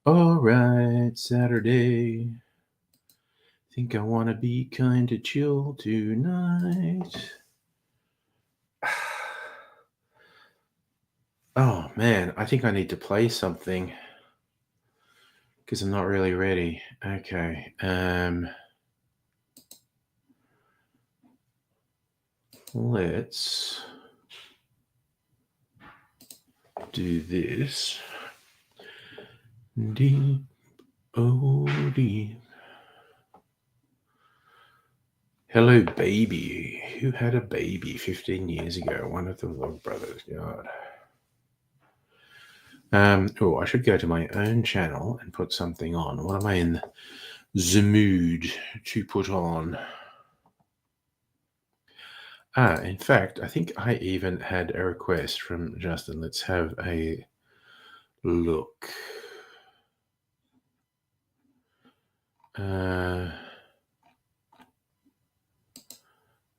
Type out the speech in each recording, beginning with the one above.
All right, Saturday. Think I want to be kind of chill tonight. Oh man, I think I need to play something because I'm not really ready. Okay. Let's do this. Deep, oh deep. Hello, baby. Who had a baby 15 years ago? One of the Log Brothers. God. I should go to my own channel and put something on. What am I in the mood to put on? In fact, I think I even had a request from Justin. Let's have a look.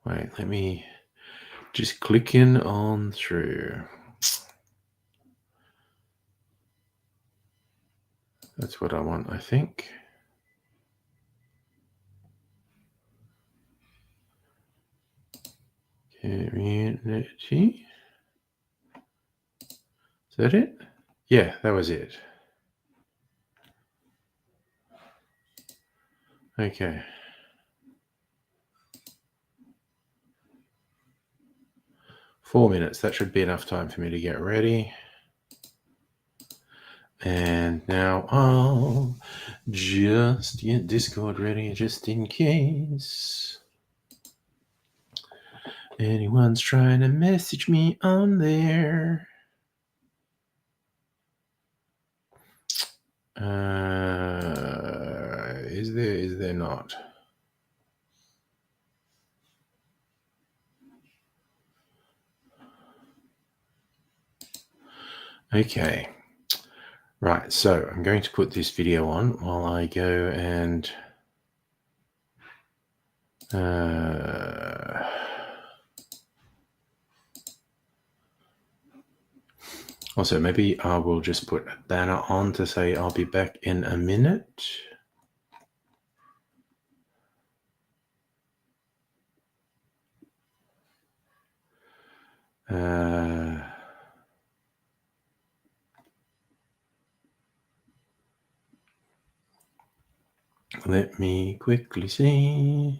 Wait, let me just click in on through. That's what I want, I think. Community. Is that it? Yeah, that was it. Okay. Four minutes. That should be enough time for me to get ready. And now I'll just get Discord ready just in case anyone's trying to message me on there. Is there not? Okay. Right, so I'm going to put this video on while I go and also maybe I will just put a banner on to say I'll be back in a minute. Let me quickly see.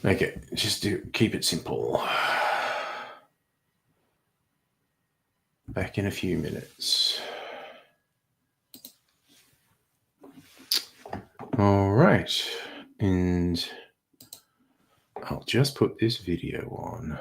Okay, just to keep it simple. Back in a few minutes. All right, and I'll just put this video on.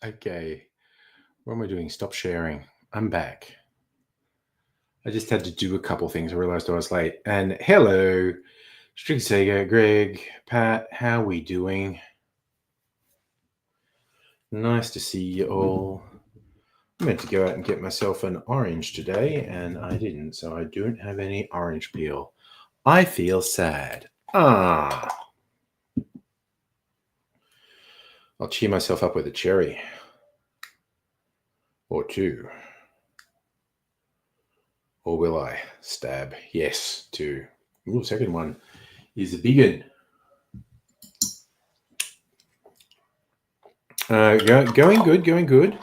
Okay. What am I doing? Stop sharing. I'm back. I just had to do a couple things. I realized I was late. And hello, Strict Sega, Greg, Pat, how we doing? Nice to see you all. I meant to go out and get myself an orange today, and I didn't, so I don't have any orange peel. I feel sad. I'll cheer myself up with a cherry. Or two. Or will I? Stab. Yes, two. Ooh, second one is a big one. Going good.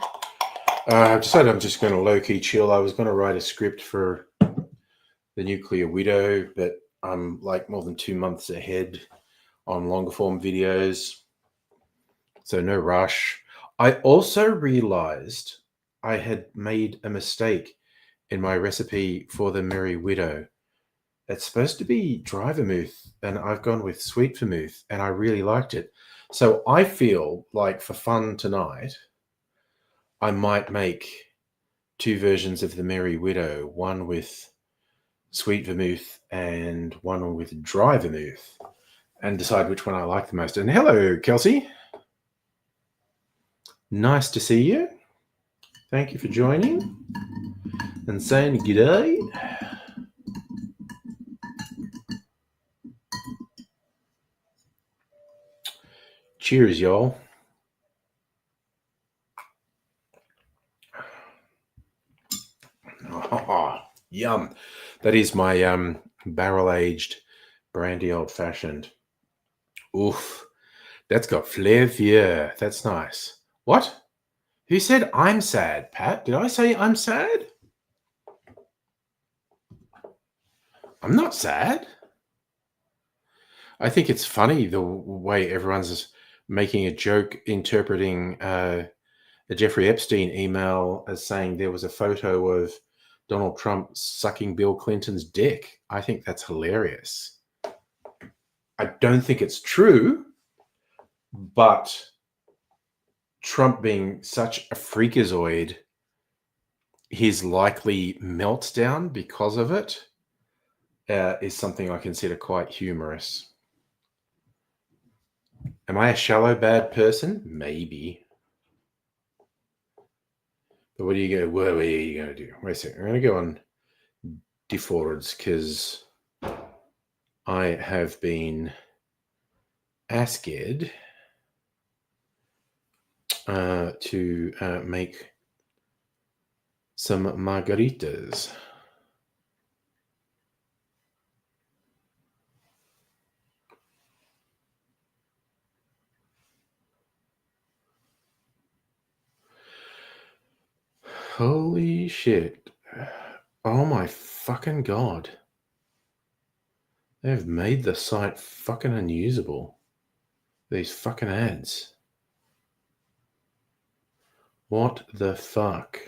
I've decided I'm just going to low-key chill. I was going to write a script for The Nuclear Widow, but I'm like more than 2 months ahead on longer form videos. So no rush. I also realized I had made a mistake in my recipe for the Merry Widow. It's supposed to be dry vermouth, and I've gone with sweet vermouth, and I really liked it. So I feel like for fun tonight, I might make 2 versions of the Merry Widow, one with sweet vermouth and one with dry vermouth, and decide which one I like the most. And hello, Kelsey. Nice to see you. Thank you for joining and saying g'day. Cheers, y'all. Oh, yum. That is my barrel-aged brandy old-fashioned. Oof. That's got flavor. That's nice. What? Who said I'm sad, Pat? Did I say I'm sad? I'm not sad. I think it's funny the way everyone's making a joke interpreting a Jeffrey Epstein email as saying there was a photo of Donald Trump sucking Bill Clinton's dick. I think that's hilarious. I don't think it's true, but Trump being such a freakazoid, his likely meltdown because of it is something I consider quite humorous. Am I a shallow, bad person? Maybe. But what are you going to do? Wait a second. I'm going to go on defaults because I have been asked to make some margaritas. Holy shit. Oh my fucking god. They've made the site fucking unusable. These fucking ads. What the fuck?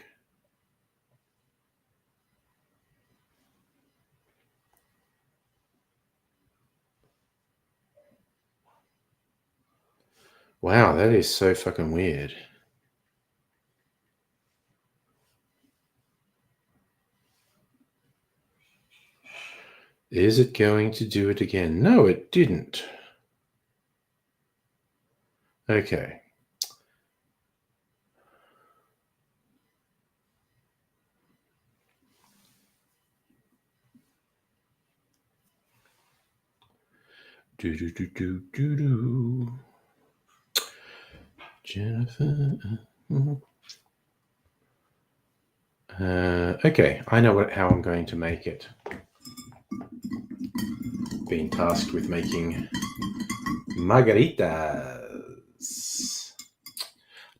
Wow, that is so fucking weird. Is it going to do it again? No, it didn't. Okay. Do. Jennifer. Okay, I know how I'm going to make it. Being tasked with making margaritas.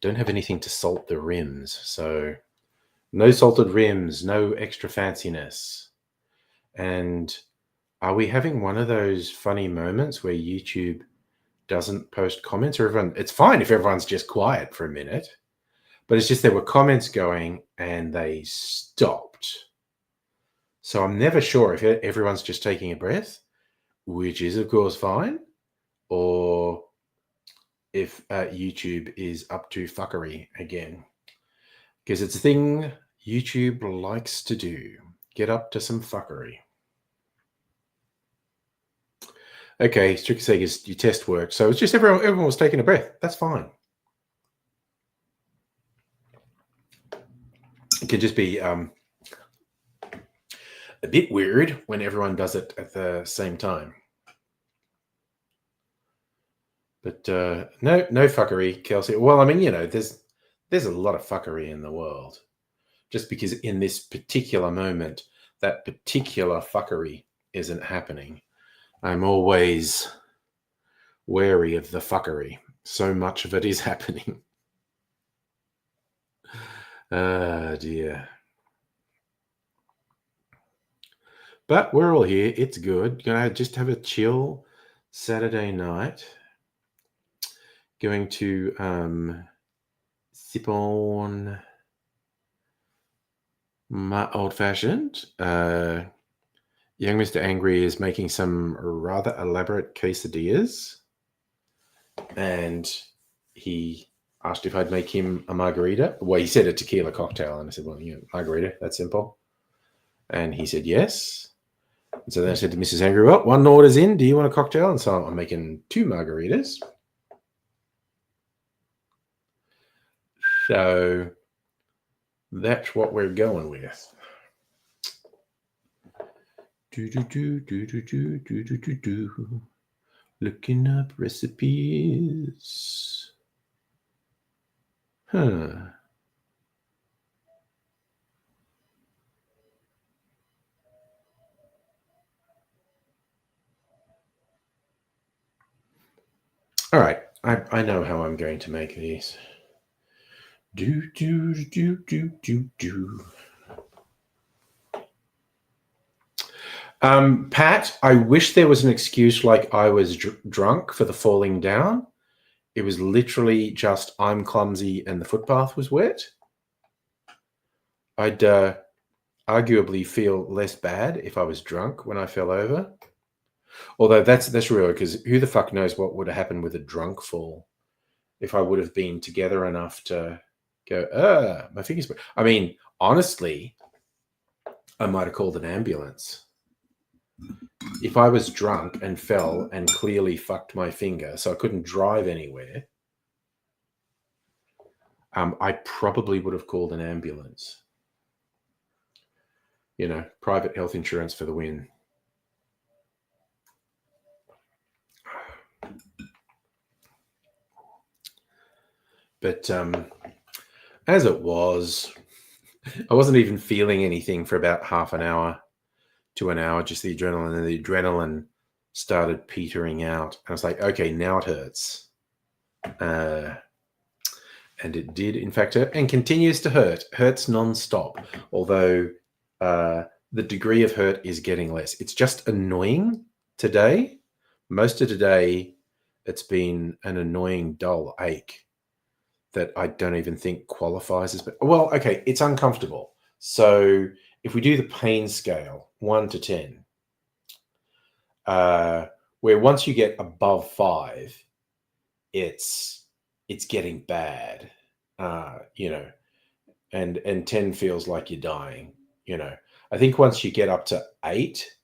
Don't have anything to salt the rims, so no salted rims, no extra fanciness. And Are we having one of those funny moments where YouTube doesn't post comments, or everyone? It's fine if everyone's just quiet for a minute, but it's just there were comments going and they stopped. So I'm never sure if everyone's just taking a breath, which is of course fine, or if YouTube is up to fuckery again, because it's a thing YouTube likes to do. Get up to some fuckery. Okay, Strict Sega's your test worked. So it's just everyone was taking a breath. That's fine. It can just be a bit weird when everyone does it at the same time. But no fuckery, Kelsey. Well, I mean, there's a lot of fuckery in the world. Just because in this particular moment, that particular fuckery isn't happening, I'm always wary of the fuckery. So much of it is happening. Ah, dear. But we're all here. It's good. Gonna just have a chill Saturday night. Going to sip on my old-fashioned. Young Mr. Angry is making some rather elaborate quesadillas, and he asked if I'd make him a margarita. Well, he said a tequila cocktail, and I said, well, margarita, that's simple. And he said yes. And so then I said to Mrs. Angry, well, one order's in. Do you want a cocktail? And so I'm making 2 margaritas. So that's what we're going with. Looking up recipes. Huh. All right. I know how I'm going to make these. Pat, I wish there was an excuse like I was drunk for the falling down. It was literally just I'm clumsy and the footpath was wet. I'd arguably feel less bad if I was drunk when I fell over. Although that's real, because who the fuck knows what would have happened with a drunk fall if I would have been together enough to go, my fingers. I mean, honestly, I might have called an ambulance. If I was drunk and fell and clearly fucked my finger, so I couldn't drive anywhere, I probably would have called an ambulance. Private health insurance for the win. But as it was, I wasn't even feeling anything for about half an hour to an hour, just the adrenaline. And the adrenaline started petering out. And I was like, okay, now it hurts. And it did, in fact, hurt and continues to hurt. Hurts nonstop. Although the degree of hurt is getting less. It's just annoying today. Most of today, it's been an annoying, dull ache that I don't even think qualifies as. Well, okay, it's uncomfortable. So if we do the pain scale, 1 to 10, where once you get above 5, it's getting bad, and 10 feels like you're dying. I think once you get up to 8,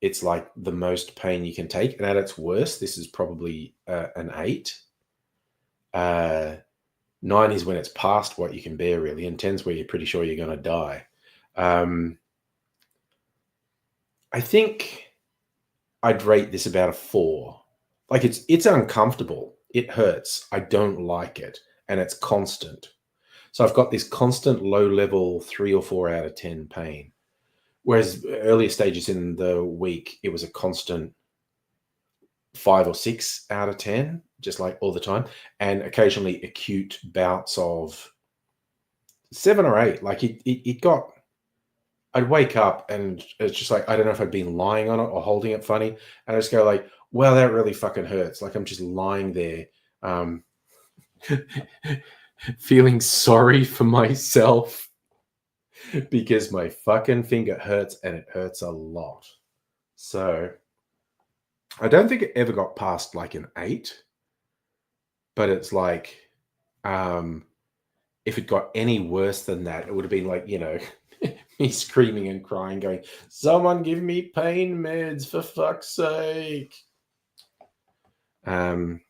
it's like the most pain you can take, and at its worst, this is probably an 8. 9 is when it's past what you can bear, really, and 10's where you're pretty sure you're going to die. I think I'd rate this about a 4. Like it's uncomfortable. It hurts. I don't like it, and it's constant. So I've got this constant low-level 3 or 4 out of 10 pain. Whereas earlier stages in the week, it was a constant 5 or 6 out of 10, just like all the time, and occasionally acute bouts of 7 or 8. Like it got I'd wake up and it's just like, I don't know if I'd been lying on it or holding it funny. And I just go like, well, that really fucking hurts. Like I'm just lying there, um, feeling sorry for myself because my fucking finger hurts and it hurts a lot. So I don't think it ever got past like an 8, but it's like, um, if it got any worse than that, it would have been like, me screaming and crying, going, "Someone give me pain meds for fuck's sake!" Um,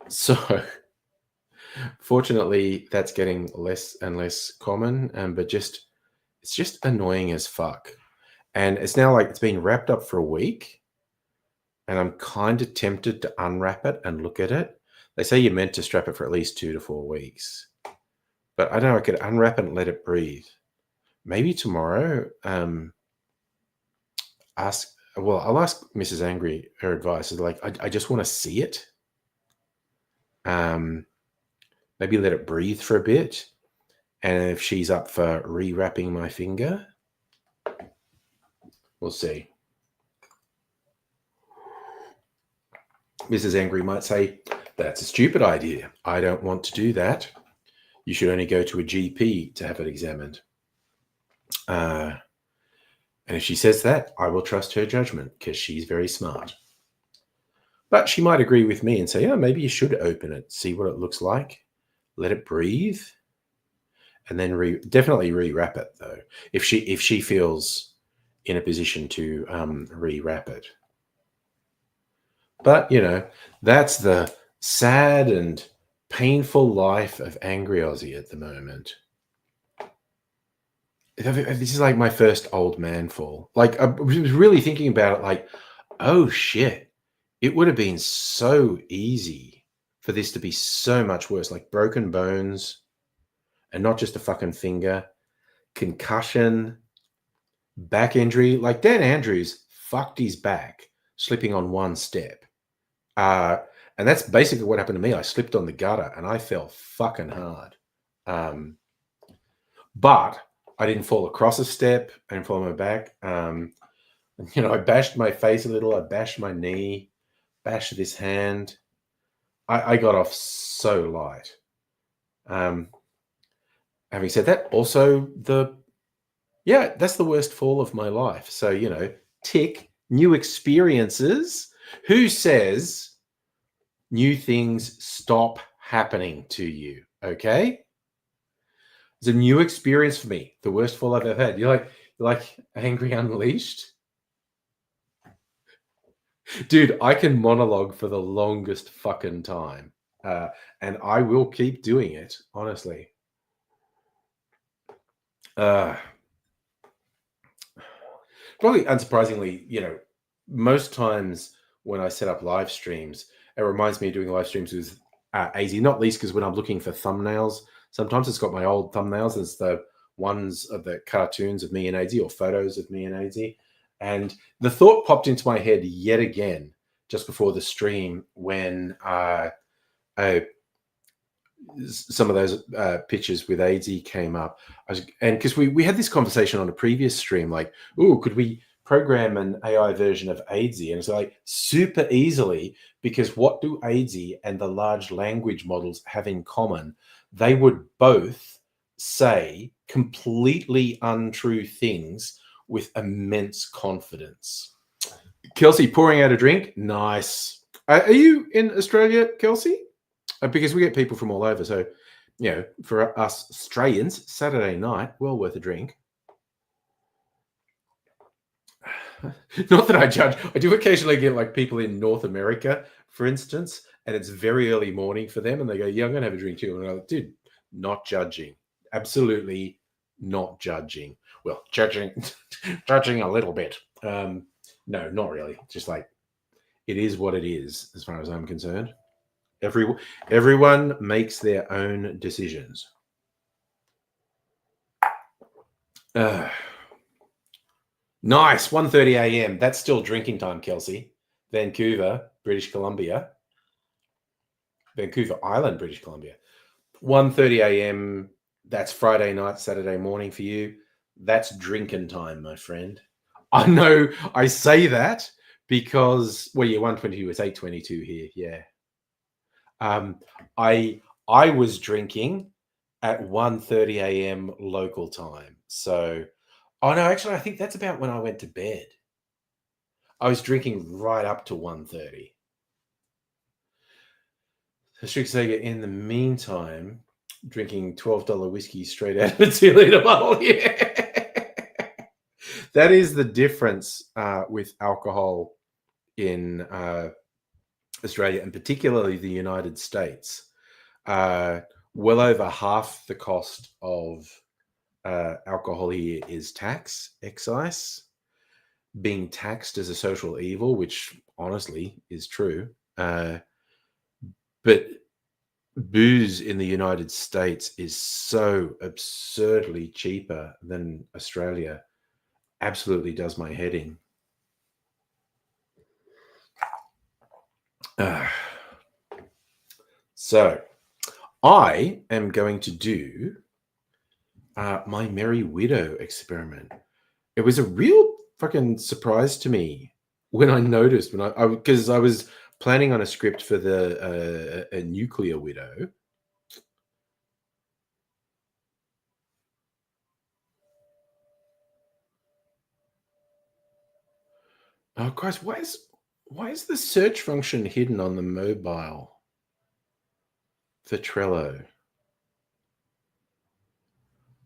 so fortunately, that's getting less and less common, but it's just annoying as fuck. And it's now like it's been wrapped up for a week, and I'm kind of tempted to unwrap it and look at it. They say you're meant to strap it for at least 2 to 4 weeks, but I don't know. I could unwrap it and let it breathe. Maybe tomorrow. I'll ask Mrs. Angry her advice. Is like I just want to see it. Maybe let it breathe for a bit, and if she's up for rewrapping my finger, we'll see. Mrs. Angry might say, "That's a stupid idea. I don't want to do that. You should only go to a GP to have it examined." And if she says that, I will trust her judgment because she's very smart. But she might agree with me and say, "Oh, maybe you should open it, see what it looks like, let it breathe, and then definitely rewrap it." Though, if she feels in a position to rewrap it. But that's the sad and painful life of Angry Aussie at the moment. This is like my first old man fall. Like I was really thinking about it. Like, oh shit, it would have been so easy for this to be so much worse. Like broken bones, and not just a fucking finger, concussion, back injury. Like Dan Andrews fucked his back slipping on one step. And that's basically what happened to me. I slipped on the gutter and I fell fucking hard. But I didn't fall across a step. I didn't fall on my back. I bashed my face a little. I bashed my knee, bashed this hand. I got off so light. Having said that, also that's the worst fall of my life. So, tick, new experiences. Who says new things stop happening to you? Okay? It's a new experience for me. The worst fall I've ever had. You're like Angry Unleashed? Dude, I can monologue for the longest fucking time. And I will keep doing it, honestly. Probably unsurprisingly, most times when I set up live streams, it reminds me of doing live streams with AZ, not least because when I'm looking for thumbnails, sometimes it's got my old thumbnails. It's the ones of the cartoons of me and AZ or photos of me and AZ. And the thought popped into my head yet again just before the stream when some of those pictures with AZ came up. And because we had this conversation on a previous stream, like, oh, could we program an AI version of AZ? And it's like super easily, because what do AZ and the large language models have in common? They would both say completely untrue things with immense confidence. Kelsey pouring out a drink. Nice. Are you in Australia, Kelsey? Because we get people from all over. So, for us Australians, Saturday night, well worth a drink. Not that I judge. I do occasionally get like people in North America, for instance, and it's very early morning for them. And they go, yeah, I'm going to have a drink too. And I'm like, dude, not judging. Absolutely not judging. Well, judging a little bit. No, not really. Just like it is what it is as far as I'm concerned. Everyone makes their own decisions. Nice, 1:30 a.m. That's still drinking time, Kelsey. Vancouver, British Columbia. Vancouver Island, British Columbia. 1:30 a.m. That's Friday night, Saturday morning for you. That's drinking time, my friend. I know I say that because, well, yeah, 122 is 8:22 here. Yeah. Um, I was drinking at 1:30 a.m. local time. So, oh no, actually, I think that's about when I went to bed. I was drinking right up to 1:30. So Strict Sega, in the meantime, drinking $12 whiskey straight out of a 2 liter bottle. Yeah. That is the difference with alcohol in Australia, and particularly the United States. Well over half the cost of alcohol here is tax, excise, being taxed as a social evil, which honestly is true. But booze in the United States is so absurdly cheaper than Australia. Absolutely does my head in. So I am going to do my Merry Widow experiment. It was a real fucking surprise to me when I noticed, when I because I was planning on a script for the a nuclear widow. Oh, Christ, why is the search function hidden on the mobile for Trello?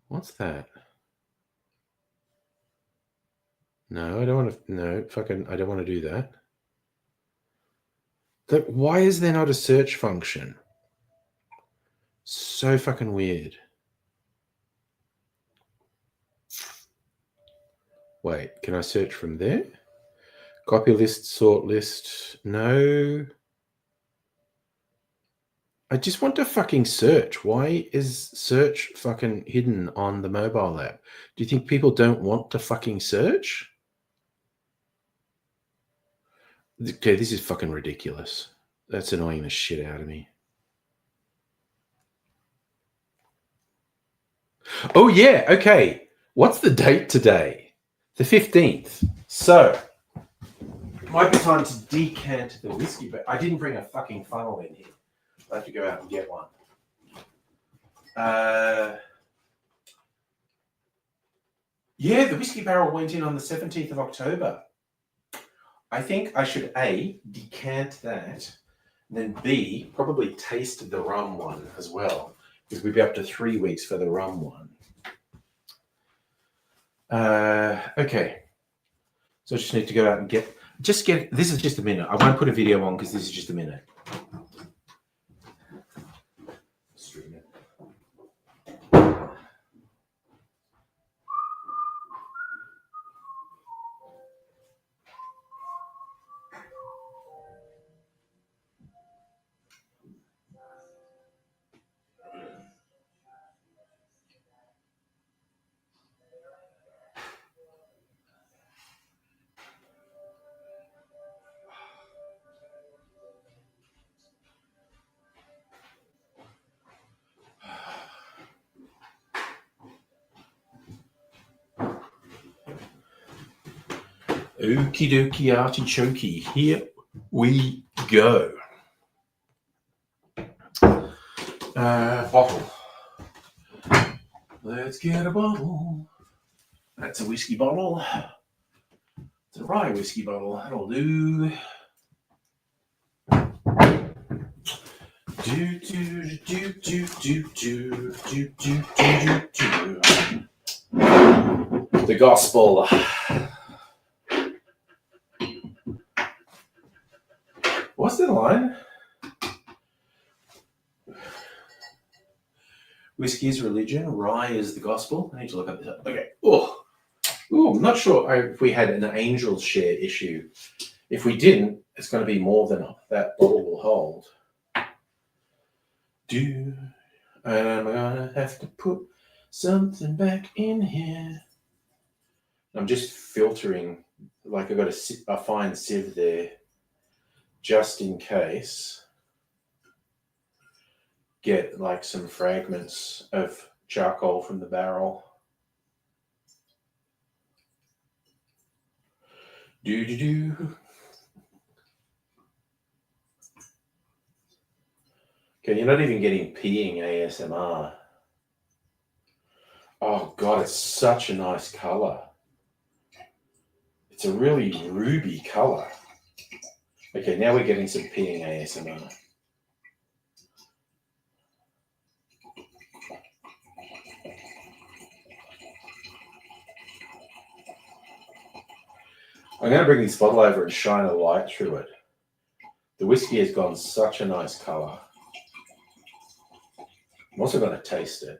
What's that? No, I don't want to. No, fucking, I don't want to do that. Like, why is there not a search function? So fucking weird. Wait, can I search from there? Copy list, sort list. No. I just want to fucking search. Why is search fucking hidden on the mobile app? Do you think people don't want to fucking search? Okay, this is fucking ridiculous. That's annoying the shit out of me. Oh, yeah. Okay. What's the date today? The 15th. So, it might be time to decant the whiskey, but I didn't bring a fucking funnel in here. I have to go out and get one. Yeah, the whiskey barrel went in on the 17th of October. I think I should A, decant that, and then B, probably taste the rum one as well, because we'd be up to 3 weeks for the rum one. Okay. So I just need to go out and get, this is just a minute. I won't put a video on because this is just a minute. Okie dokie artichokey. Here we go. Bottle. Let's get a bottle. That's a whiskey bottle. It's a rye whiskey bottle. That'll do. Do do do do do do do do do do. The gospel. What's the line? Whiskey is religion, rye is the gospel. I need to look up this up. Okay. Oh, I'm not sure if we had an angel's share issue. If we didn't, it's going to be more than that bottle will hold. And I'm going to have to put something back in here. I'm just filtering, like I've got a fine sieve there, just in case. Get like some fragments of charcoal from the barrel. Do. Okay, you're not even getting peeing ASMR. Oh God, it's such a nice color. It's a really ruby color. Okay, now we're getting some peeing ASMR. I'm going to bring this bottle over and shine a light through it. The whiskey has gone such a nice color. I'm also going to taste it.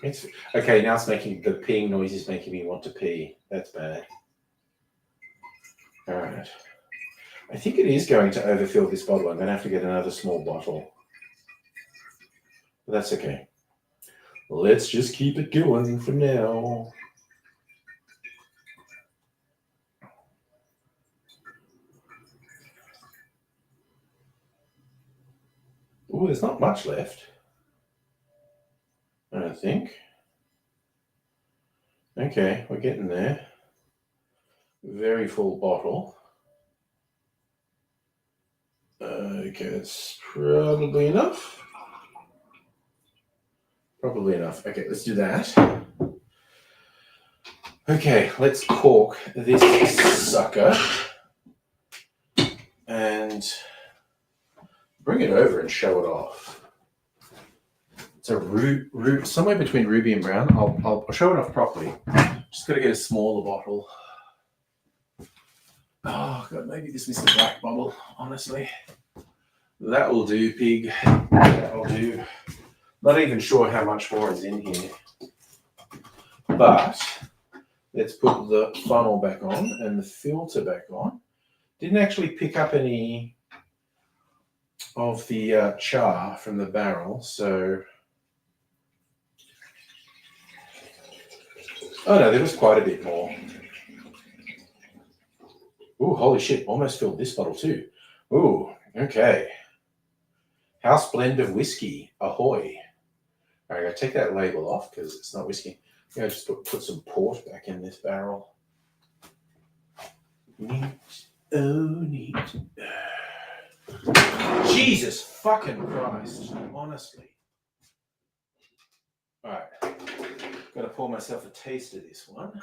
It's, okay, now it's making the peeing noise is making me want to pee. That's bad. All right. I think it is going to overfill this bottle. I'm going to have to get another small bottle. But that's okay. Let's just keep it going for now. Oh, there's not much left. I don't think. Okay, we're getting there. Very full bottle. Okay, that's probably enough. Probably enough. Okay, let's do that. Okay, let's cork this sucker and bring it over and show it off. It's a somewhere between ruby and brown. I'll show it off properly. Just got to get a smaller bottle. Oh God, maybe this is the black bottle. Honestly, that will do, pig. That will do. Not even sure how much more is in here, but let's put the funnel back on and the filter back on. Didn't actually pick up any of the char from the barrel, so oh no, there was quite a bit more. Ooh, holy shit, almost filled this bottle too. Ooh, okay. House blend of whiskey, ahoy. All right, I take that label off because it's not whiskey. I'm going to just put some port back in this barrel. Neat. Oh, neat. Jesus fucking Christ, honestly. All right, got to pour myself a taste of this one.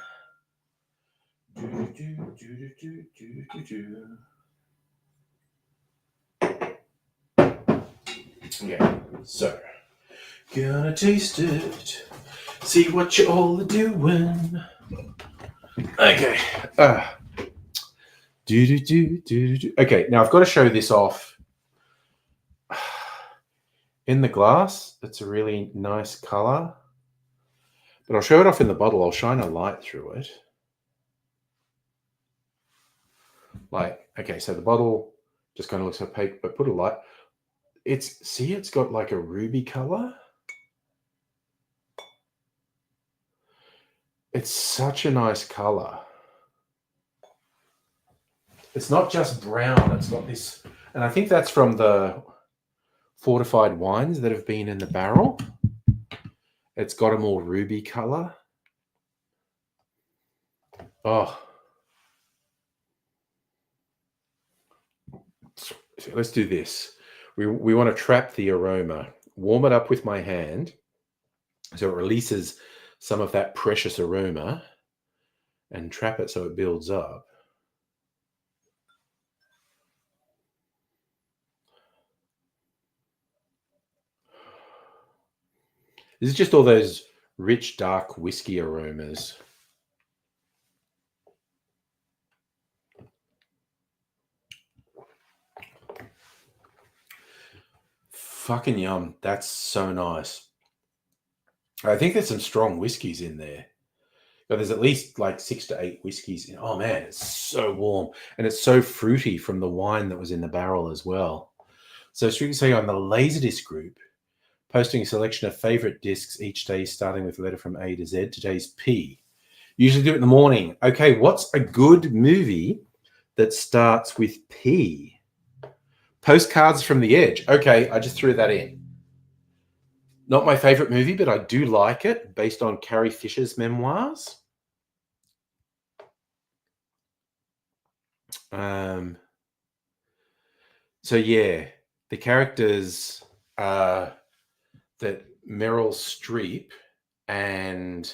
Yeah, so gonna taste it, see what you all are doing. Okay. Okay, now I've got to show this off. In the glass, it's a really nice color, but I'll show it off in the bottle. I'll shine a light through it. Like, okay, so the bottle just kind of looks opaque, but put a light. It's got like a ruby color. It's such a nice color. It's not just brown, it's got this, and I think that's from the fortified wines that have been in the barrel. It's got a more ruby color. Oh. So let's do this. We want to trap the aroma, warm it up with my hand so it releases some of that precious aroma and trap it so it builds up. This is just all those rich, dark whiskey aromas. Fucking yum. That's so nice. I think there's some strong whiskeys in there. But there's at least like 6 to 8 whiskeys in. Oh man, it's so warm. And it's so fruity from the wine that was in the barrel as well. So as you can see on the Laserdisc group, posting a selection of favorite discs each day, starting with a letter from A to Z. Today's P. Usually do it in the morning. Okay, what's a good movie that starts with P? Postcards from the Edge. Okay, I just threw that in. Not my favorite movie, but I do like it, based on Carrie Fisher's memoirs. So yeah, the characters that Meryl Streep and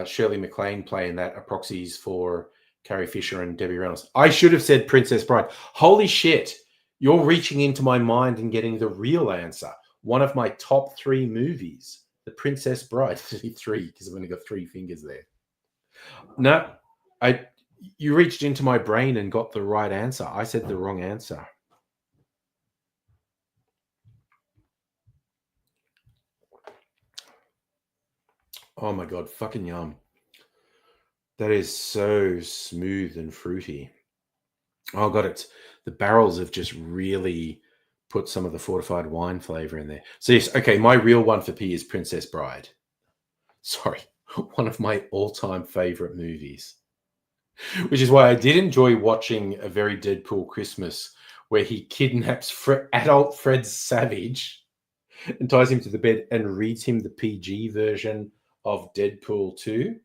Shirley MacLaine play in that are proxies for Carrie Fisher and Debbie Reynolds. I should have said Princess Bride. Holy shit! You're reaching into my mind and getting the real answer. One of my top 3 movies, The Princess Bride. 3, because I've only got 3 fingers there. No, you reached into my brain and got the right answer. I said the wrong answer. Oh my god, fucking yum. That is so smooth and fruity. Oh god, it's the barrels have just really put some of the fortified wine flavor in there. So yes, okay, my real one for P is Princess Bride. Sorry, one of my all-time favorite movies. Which is why I did enjoy watching A Very Deadpool Christmas, where he kidnaps adult Fred Savage and ties him to the bed and reads him the PG version of Deadpool 2.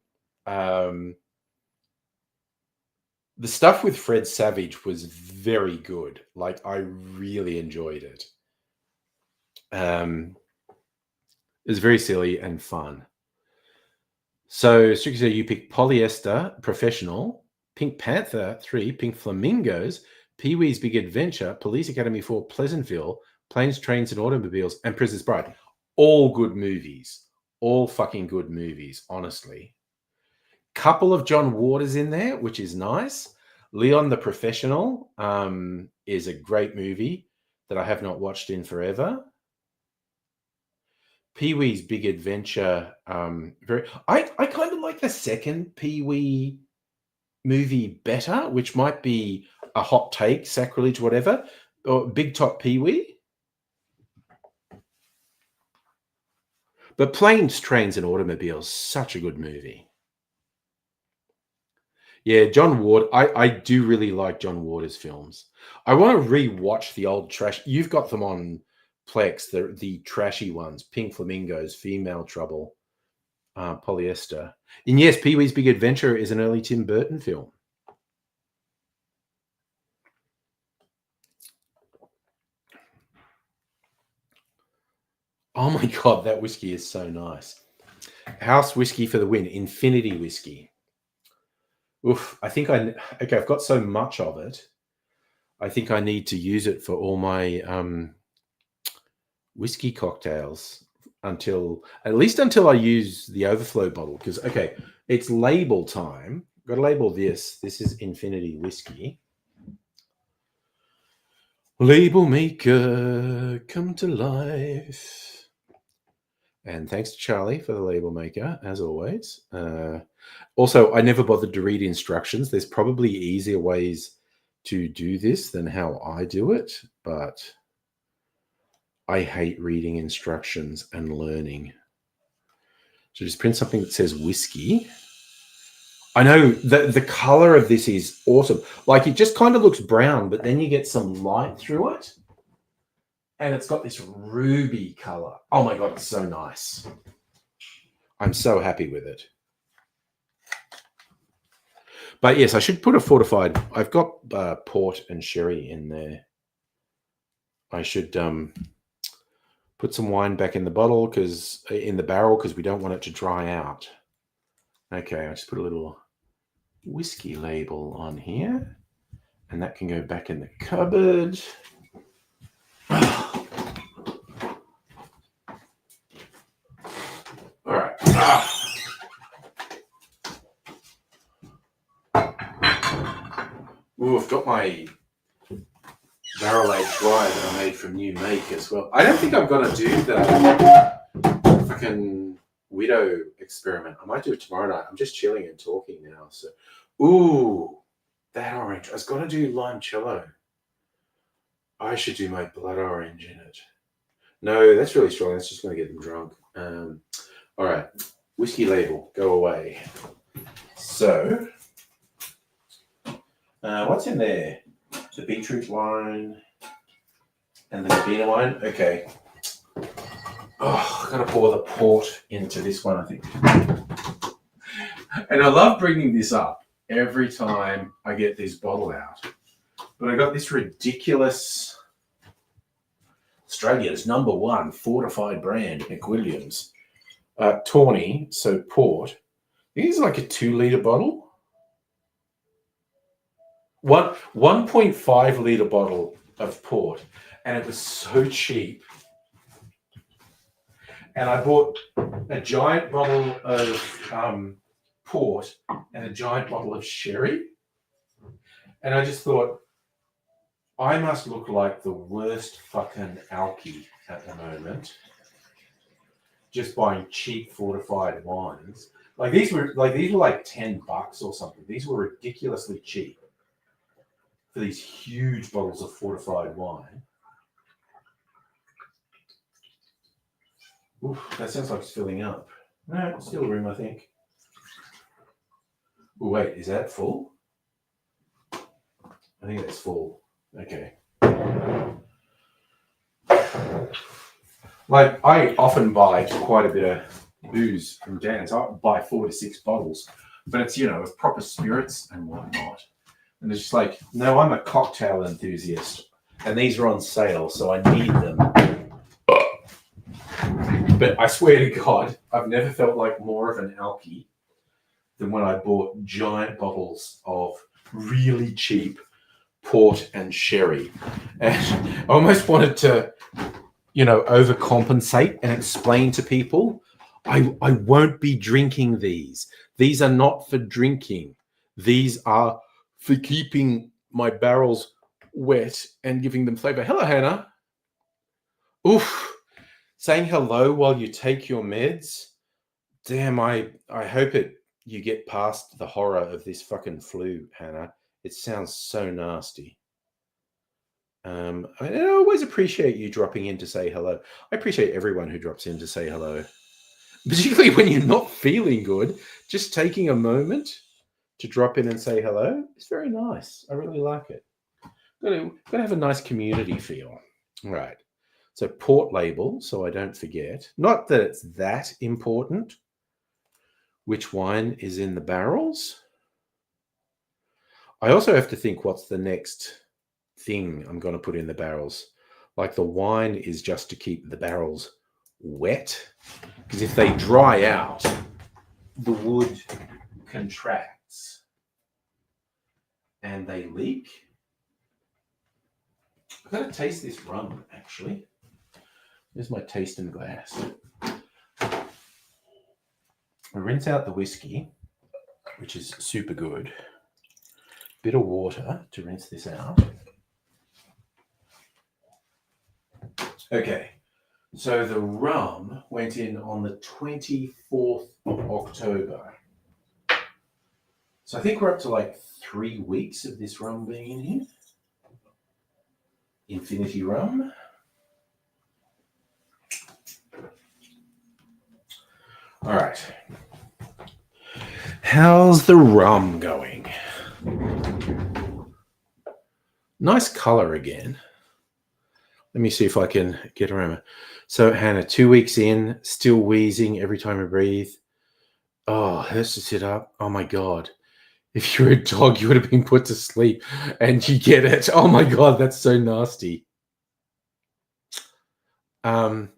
The stuff with Fred Savage was very good. Like, I really enjoyed it. It was very silly and fun. So, Strictly, you pick Polyester, Professional, Pink Panther 3, Pink Flamingos, Pee-wee's Big Adventure, Police Academy 4, Pleasantville, Planes, Trains, and Automobiles, and Princess Bride. All good movies. All fucking good movies, honestly. Couple of John Waters in there, which is nice. Leon the Professional is a great movie that I have not watched in forever. Pee-wee's Big Adventure, I kind of like the second Pee-wee movie better, which might be a hot take, sacrilege, whatever. Or Big Top Pee-wee. But Planes, Trains, and Automobiles, such a good movie. Yeah, John Ward. I do really like John Waters films. I want to re-watch the old trash. You've got them on Plex, the trashy ones: Pink Flamingos, Female Trouble, Polyester. And yes, Pee-wee's Big Adventure is an early Tim Burton film. Oh my god, that whiskey is so nice. House whiskey for the win. Infinity whiskey. Oof, okay, I've got so much of it. I think I need to use it for all my whiskey cocktails until I use the overflow bottle. Because okay, it's label time. Got to label this. This is Infinity whiskey. Label maker, come to life. And thanks to Charlie for the label maker, as always. Also, I never bothered to read instructions. There's probably easier ways to do this than how I do it, but I hate reading instructions and learning. So just print something that says whiskey. I know the color of this is awesome. Like, it just kind of looks brown, but then you get some light through it. And it's got this ruby color. Oh my God, it's so nice. I'm so happy with it. But yes, I should put a fortified. I've got port and sherry in there. I should put some wine back in the bottle, in the barrel, because we don't want it to dry out. Okay, I just put a little whiskey label on here, and that can go back in the cupboard. All right. Ooh, I've got my barrel aged wine that I made from New Make as well. I don't think I'm gonna do the fucking widow experiment. I might do it tomorrow night. I'm just chilling and talking now. So, ooh, that orange. I was gonna do limoncello. I should do my blood orange in it. No, that's really strong. That's just gonna get them drunk. All right, whiskey label, go away. So, what's in there? The beetroot wine and the Nabina wine. Okay. Oh, I'm going to pour the port into this one, I think. And I love bringing this up every time I get this bottle out. But I got this ridiculous Australia's #1 fortified brand, McWilliams. Tawny, so port. This is like a 2 litre bottle. 1.5 litre bottle of port. And it was so cheap. And I bought a giant bottle of port and a giant bottle of sherry. And I just thought, I must look like the worst fucking alky at the moment. Just buying cheap fortified wines. These were like $10 or something. These were ridiculously cheap for these huge bottles of fortified wine. Oof, that sounds like it's filling up. No, still room, I think. Oh, wait, is that full? I think that's full. Okay. Like, I often buy quite a bit of booze from Dan's. I buy 4 to 6 bottles, but it's, with proper spirits and whatnot. And it's just like, no, I'm a cocktail enthusiast, and these are on sale, so I need them. But I swear to God, I've never felt like more of an alky than when I bought giant bottles of really cheap port and sherry. And I almost wanted to, overcompensate and explain to people, I won't be drinking these. These are not for drinking. These are for keeping my barrels wet and giving them flavor. Hello, Hannah. Oof. Saying hello while you take your meds. Damn, I hope you get past the horror of this fucking flu, Hannah. It sounds so nasty. I always appreciate you dropping in to say hello. I appreciate everyone who drops in to say hello. Particularly when you're not feeling good, just taking a moment to drop in and say hello is very nice. I really like it. Got to have a nice community feel. Right. So port label, so I don't forget. Not that it's that important which wine is in the barrels. I also have to think what's the next thing I'm going to put in the barrels. Like the wine is just to keep the barrels wet, because if they dry out, the wood contracts and they leak. I've got to taste this rum, actually. Here's my tasting glass. I rinse out the whiskey, which is super good. Bit of water to rinse this out. Okay, so the rum went in on the 24th of October. So I think we're up to like 3 weeks of this rum being in here. Infinity rum. All right. How's the rum going? Nice color again. Let me see if I can get around it. So, Hannah, 2 weeks in, still wheezing every time I breathe. Oh, hurts to sit up. Oh, my God. If you were a dog, you would have been put to sleep and you get it. Oh, my God, that's so nasty. Hang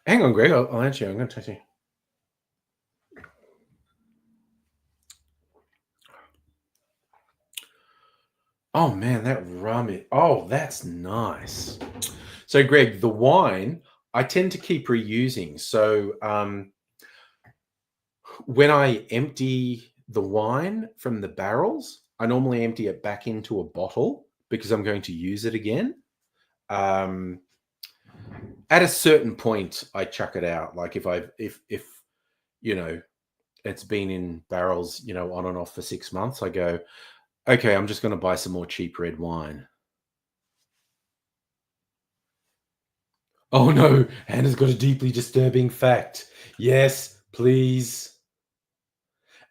on, Greg. I'll answer you. I'm going to touch you. Oh, man, that rum is... Oh, that's nice. So, Greg, the wine, I tend to keep reusing. So, when I empty the wine from the barrels, I normally empty it back into a bottle because I'm going to use it again. At a certain point, I chuck it out. Like if it's been in barrels, on and off for 6 months, I go, okay, I'm just going to buy some more cheap red wine. Oh no, Hannah's got a deeply disturbing fact. Yes, please.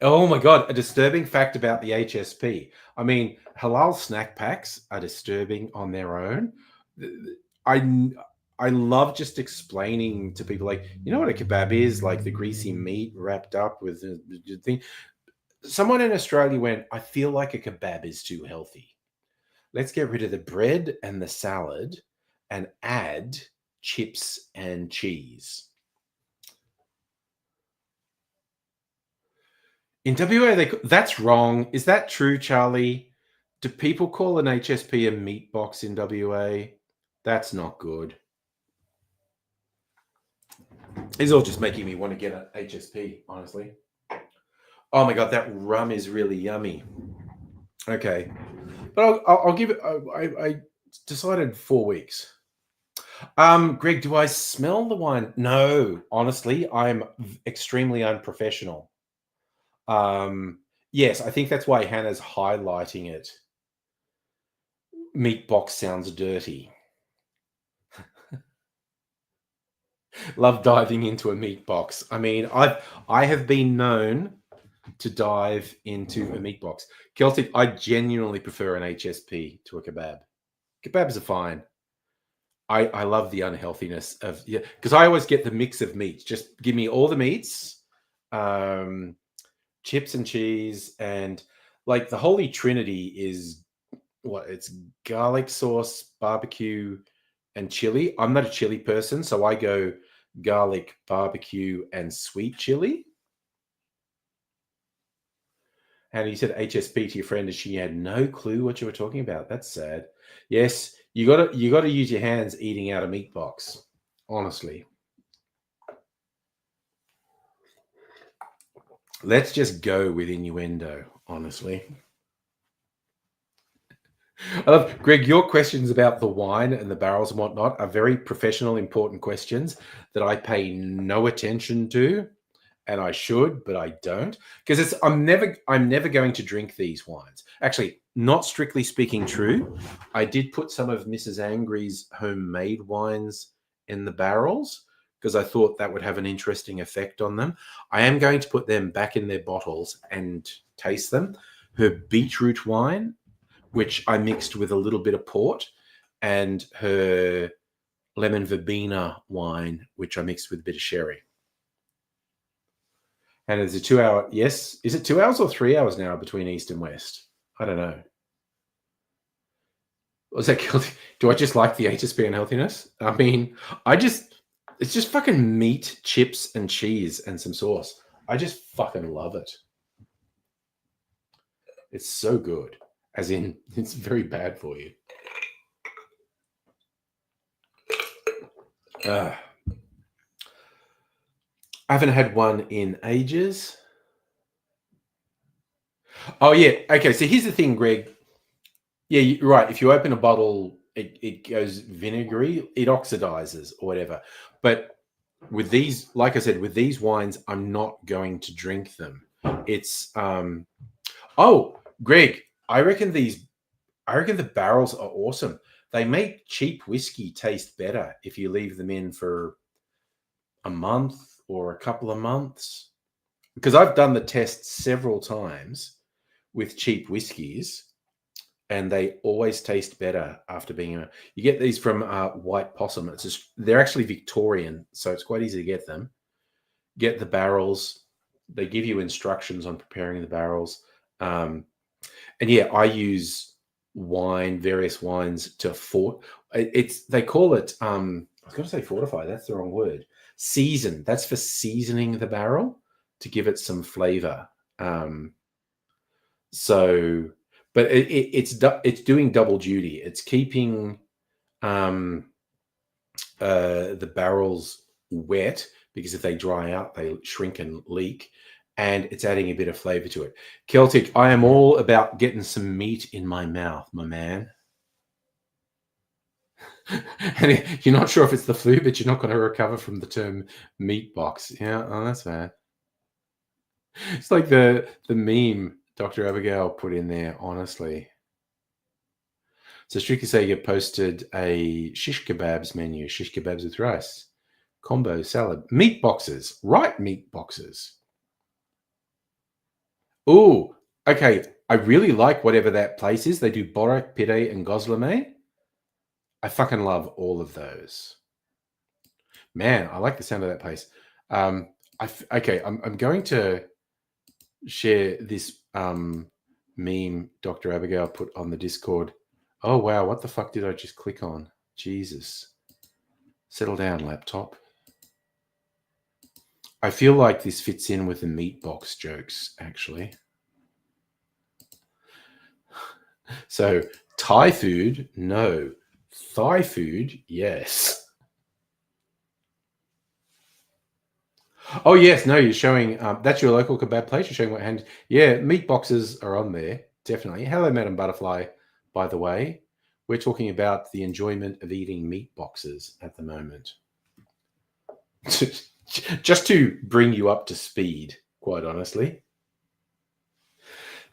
Oh my God, a disturbing fact about the HSP. I mean, halal snack packs are disturbing on their own. I I love just explaining to people, like, you know what a kebab is? Like the greasy meat wrapped up with the thing. Someone in Australia went, I feel like a kebab is too healthy. Let's get rid of the bread and the salad and add chips and cheese. In WA, that's wrong. Is that true, Charlie? Do people call an HSP a meat box in WA? That's not good. It's all just making me want to get an HSP, honestly. Oh my God, that rum is really yummy. Okay. But I'll give it, I decided 4 weeks. Greg, do I smell the wine? No, honestly, I'm extremely unprofessional. Yes, I think that's why Hannah's highlighting it. Meat box sounds dirty. Love diving into a meat box. I mean, I have been known to dive into a meat box. Celtic, I genuinely prefer an HSP to a kebab. Kebabs are fine. I love the unhealthiness of, yeah, because I always get the mix of meats. Just give me all the meats, chips and cheese, and like the holy trinity is what? It's garlic sauce, barbecue, and chili. I'm not a chili person, so I go garlic, barbecue, and sweet chili. And you said HSP to your friend, and she had no clue what you were talking about. That's sad. Yes, you gotta use your hands eating out a meat box. Honestly, let's just go with innuendo. Honestly, I love Greg. Your questions about the wine and the barrels and whatnot are very professional, important questions that I pay no attention to. And I should, but I don't, because I'm never going to drink these wines. Actually, not strictly speaking true. I did put some of Mrs. Angry's homemade wines in the barrels because I thought that would have an interesting effect on them. I am going to put them back in their bottles and taste them. Her beetroot wine, which I mixed with a little bit of port, and her lemon verbena wine, which I mixed with a bit of sherry. And it's a 2 hour. Yes, is it 2 hours or 3 hours now between east and west? I don't know. Was that guilty? Do I just like the HSP unhealthiness? I mean, it's just fucking meat, chips, and cheese and some sauce. I just fucking love it. It's so good. As in, it's very bad for you. I haven't had one in ages. Oh yeah. Okay. So here's the thing, Greg. Yeah, you're right. If you open a bottle, it goes vinegary, it oxidizes or whatever. But with these, like I said, with these wines, I'm not going to drink them. It's oh, Greg, I reckon the barrels are awesome. They make cheap whiskey taste better if you leave them in for a month or a couple of months. Because I've done the test several times with cheap whiskies, and they always taste better after being. You get these from White Possum. They're actually Victorian, so it's quite easy to get them. Get the barrels. They give you instructions on preparing the barrels, and yeah, I use various wines to they call it. I was going to say fortify. That's the wrong word. Season. That's for seasoning the barrel to give it some flavor. So, but it's doing double duty. It's keeping the barrels wet, because if they dry out, they shrink and leak, and it's adding a bit of flavor to it. Celtic, I am all about getting some meat in my mouth, my man. And you're not sure if it's the flu, but you're not going to recover from the term meat box. Yeah, oh, that's bad. It's like the meme Dr. Abigail put in there, honestly. So Strictly say you posted a shish kebabs menu, shish kebabs with rice, combo salad, meat boxes, right meat boxes. Oh, okay. I really like whatever that place is. They do Borak, Pide, and Gozleme. I fucking love all of those. Man, I like the sound of that place. Okay, I'm going to share this meme Dr. Abigail put on the Discord. Oh wow, what the fuck did I just click on? Jesus. Settle down, laptop. I feel like this fits in with the meat box jokes, actually. So, Thai food, no. Thai food, yes. Oh, yes, no, you're showing, that's your local kebab place. You're showing what hand. Yeah, meat boxes are on there, definitely. Hello, Madam Butterfly, by the way. We're talking about the enjoyment of eating meat boxes at the moment. Just to bring you up to speed, quite honestly.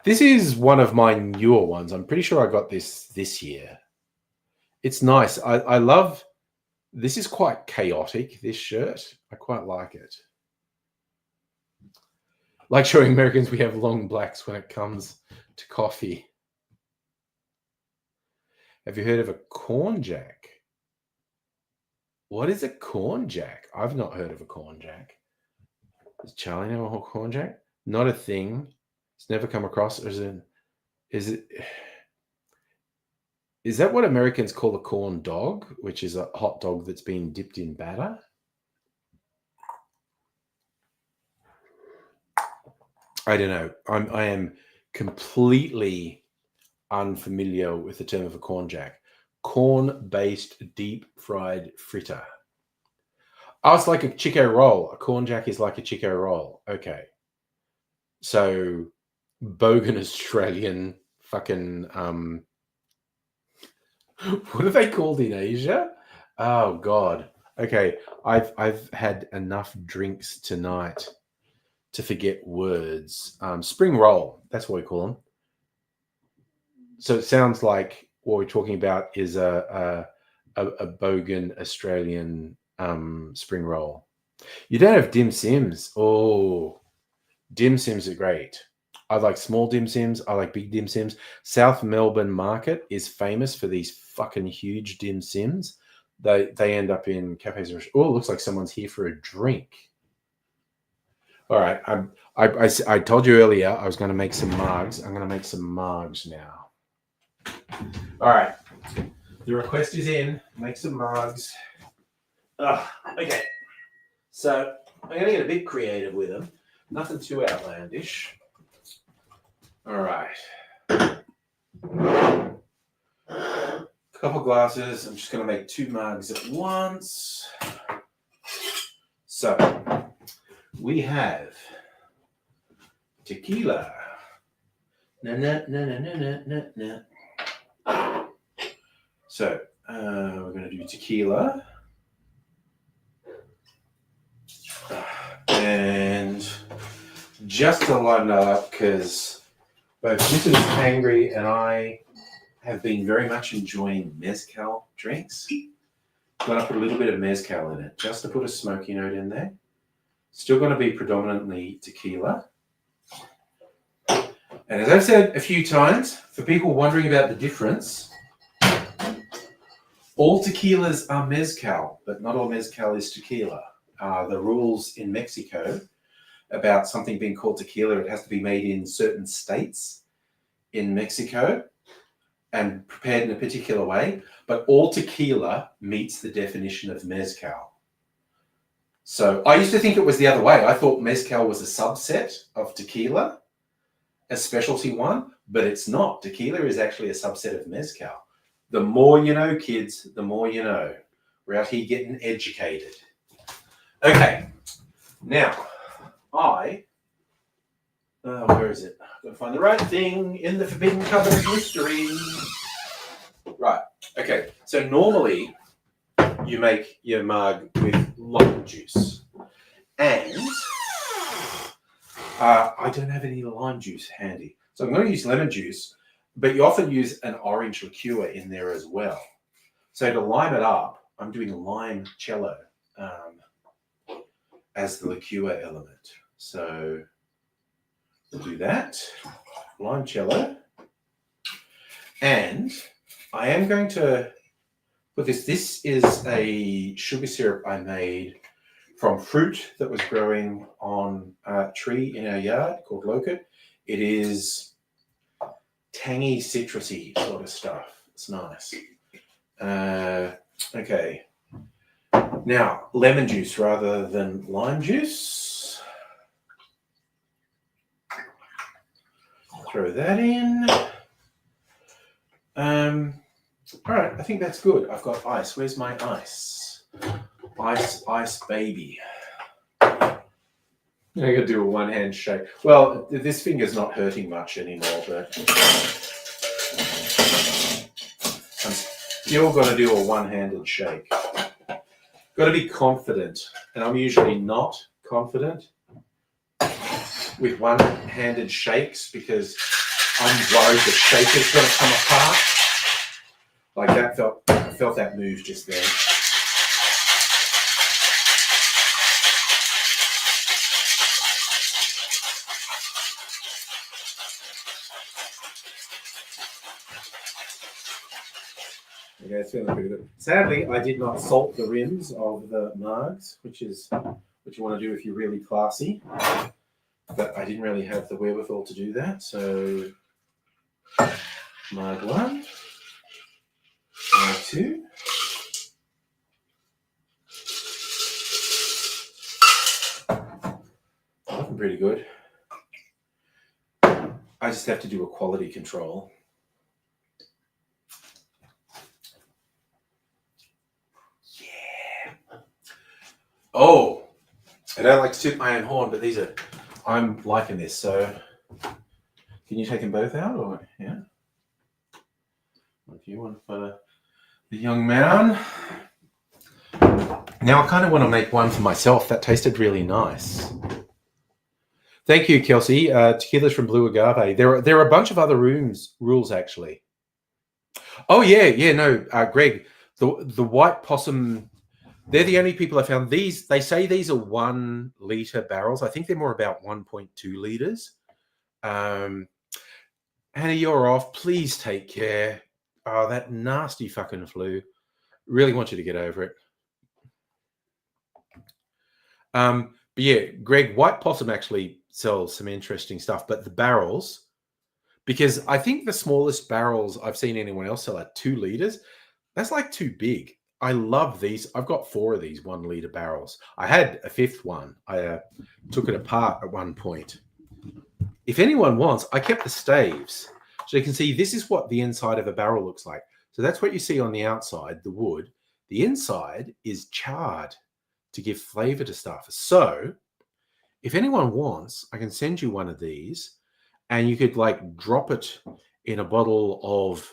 This is one of my newer ones. I'm pretty sure I got this year. It's nice. I love, this is quite chaotic, this shirt. I quite like it. Like showing Americans we have long blacks when it comes to coffee. Have you heard of a corn jack? What is a corn jack? I've not heard of a corn jack. Does Charlie know a corn jack? Not a thing. It's never come across. Is that what Americans call a corn dog, which is a hot dog that's been dipped in batter? I don't know. I am completely unfamiliar with the term of a corn jack. Corn-based deep fried fritter. Oh, it's like a Chico roll. A corn jack is like a Chico roll. Okay. So, bogan Australian fucking what are they called in Asia? Oh God. Okay. I've had enough drinks tonight to forget words. Spring roll. That's what we call them. So it sounds like what we're talking about is a bogan Australian spring roll. You don't have dim sims. Oh, dim sims are great. I like small dim sims. I like big dim sims. South Melbourne Market is famous for these fucking huge dim sims. They end up in cafes. Oh, it looks like someone's here for a drink. All right. I told you earlier I was going to make some margs. I'm going to make some margs now. All right. The request is in. Make some margs. Okay. So I'm going to get a bit creative with them. Nothing too outlandish. All right. Couple glasses. I'm just going to make 2 mugs at once. So we have tequila. So we're going to do tequila. And just to line that up, because both Mrs. Angry and I have been very much enjoying mezcal drinks. I'm going to put a little bit of mezcal in it, just to put a smoky note in there. Still going to be predominantly tequila. And as I've said a few times, for people wondering about the difference, all tequilas are mezcal, but not all mezcal is tequila. The rules in Mexico about something being called tequila, it has to be made in certain states in Mexico and prepared in a particular way, but all tequila meets the definition of mezcal. So I used to think it was the other way. I thought mezcal was a subset of tequila, a specialty one, but it's not. Tequila is actually a subset of mezcal. The more you know, kids, the more you know. We're out here getting educated. Okay, now where is it? I've got to find the right thing in the forbidden cupboard of mystery. Right, okay, so normally you make your mug with lime juice. And I don't have any lime juice handy. So I'm going to use lemon juice, but you often use an orange liqueur in there as well. So to lime it up, I'm doing limoncello as the liqueur element. So we'll do that, limoncello. And I am going to But this is a sugar syrup I made from fruit that was growing on a tree in our yard called loquat. It is tangy, citrusy sort of stuff. It's nice. Okay. Now, lemon juice rather than lime juice. Throw that in. All right, I think that's good. I've got ice. Where's my ice? Ice, baby. I gotta do a one-hand shake. Well, this finger's not hurting much anymore, but I'm still gonna do a one-handed shake. Got to be confident, and I'm usually not confident with one-handed shakes because I'm worried the shaker's going to come apart. Like that I felt that move just then. Okay, it's feeling pretty good. Sadly, I did not salt the rims of the mugs, which is what you want to do if you're really classy. But I didn't really have the wherewithal to do that, so mug 1, mug 2. Looking pretty good. I just have to do a quality control. Yeah. Oh, I don't like to toot my own horn, but I'm liking this, so can you take them both out, or yeah? If you want for the young man. Now I kind of want to make one for myself. That tasted really nice. Thank you, Kelsey. Tequila's from Blue Agave. There are a bunch of other rules actually. Oh yeah, no, Greg, the white possum. They're the only people I found. They say these are 1 liter barrels. I think they're more about 1.2 liters. Hannah, you're off. Please take care. Oh, that nasty fucking flu. Really want you to get over it. But yeah, Greg, White Possum actually sells some interesting stuff, but the barrels, because I think the smallest barrels I've seen anyone else sell are 2 liters. That's like too big. I love these. I've got 4 of these 1 liter barrels. I had a 5th one. I took it apart at one point. If anyone wants, I kept the staves. So you can see this is what the inside of a barrel looks like. So that's what you see on the outside, the wood. The inside is charred to give flavor to stuff. So if anyone wants, I can send you one of these and you could like drop it in a bottle of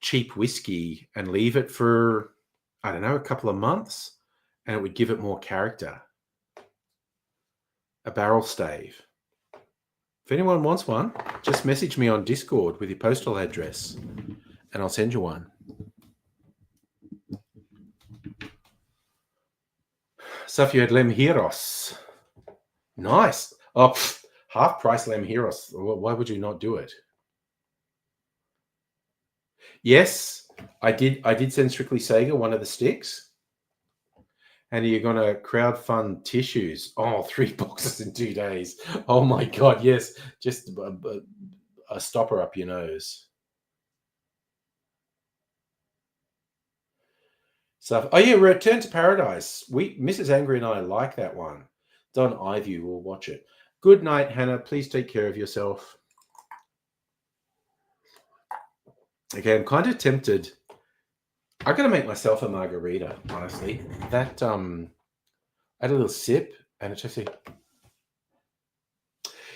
cheap whiskey and leave it for, I don't know, a couple of months, and it would give it more character. A barrel stave. If anyone wants one, just message me on Discord with your postal address and I'll send you one. Safia Lem Heros. Nice. Oh, half price Lem Heros. Why would you not do it? Yes, I did send Strictly Sega one of the sticks. And you're going to crowdfund tissues. Oh, 3 boxes in 2 days. Oh my God, yes. Just a stopper up your nose. So, oh yeah, Return to Paradise. Mrs. Angry and I like that one. Don Ivy will watch it. Good night, Hannah. Please take care of yourself. Okay, I'm kind of tempted. I'm going to make myself a margarita, honestly. That, I had a little sip and it's just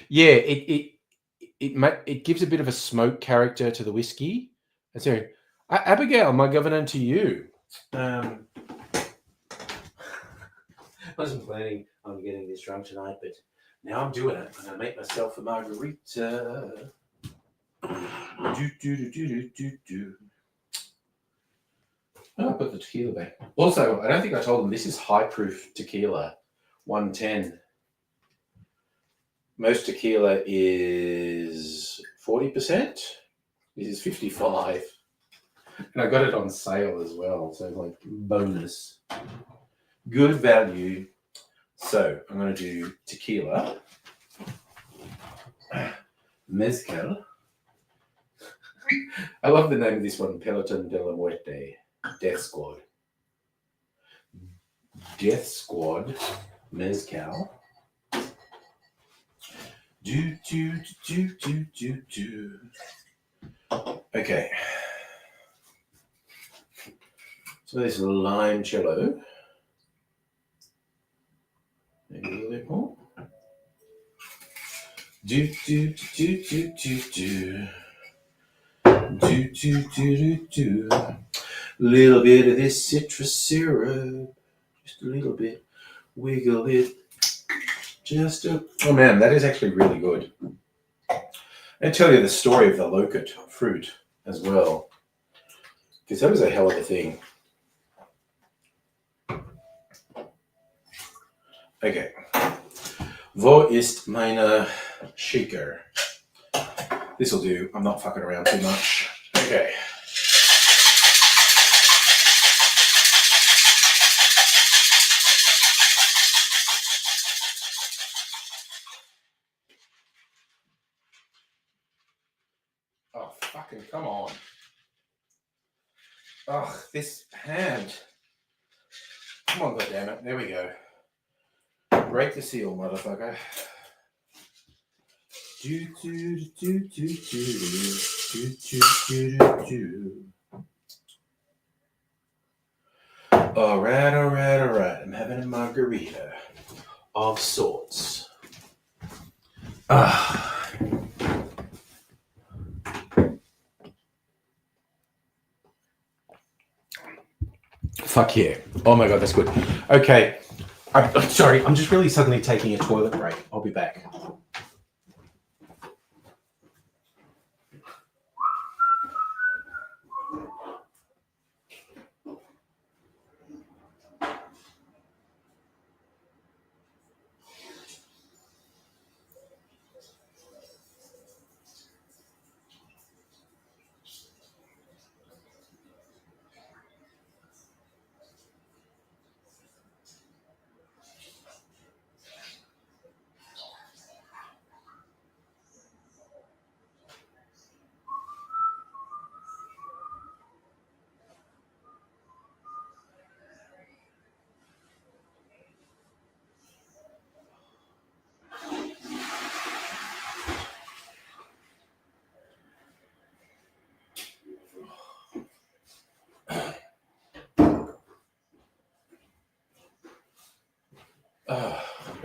yeah, it gives a bit of a smoke character to the whiskey. And so, Abigail, my governor to you. I wasn't planning on getting this drunk tonight, but now I'm doing it. I'm going to make myself a margarita. Oh, I put the tequila back. Also, I don't think I told them this is high proof tequila, 110. Most tequila is 40%. This is 55. And I got it on sale as well. So like bonus. Good value. So I'm going to do tequila. Mezcal. I love the name of this one. Peloton de la Muerte. Death Squad. Death Squad. Mezcal. Do. Okay. So this limoncello. Maybe a little bit more. Do. Little bit of this citrus syrup. Just a little bit. Wiggle it. Oh man, that is actually really good. I tell you the story of the loquat fruit as well, because that was a hell of a thing. Okay. Wo ist meine shaker? This will do. I'm not fucking around too much. Okay. Oh, fucking come on. Oh, this hand. Come on, goddammit. There we go. Break the seal, motherfucker. All right. I'm having a margarita of sorts. Fuck yeah. Oh my God, that's good. Okay. I'm sorry, I'm just really suddenly taking a toilet break. I'll be back.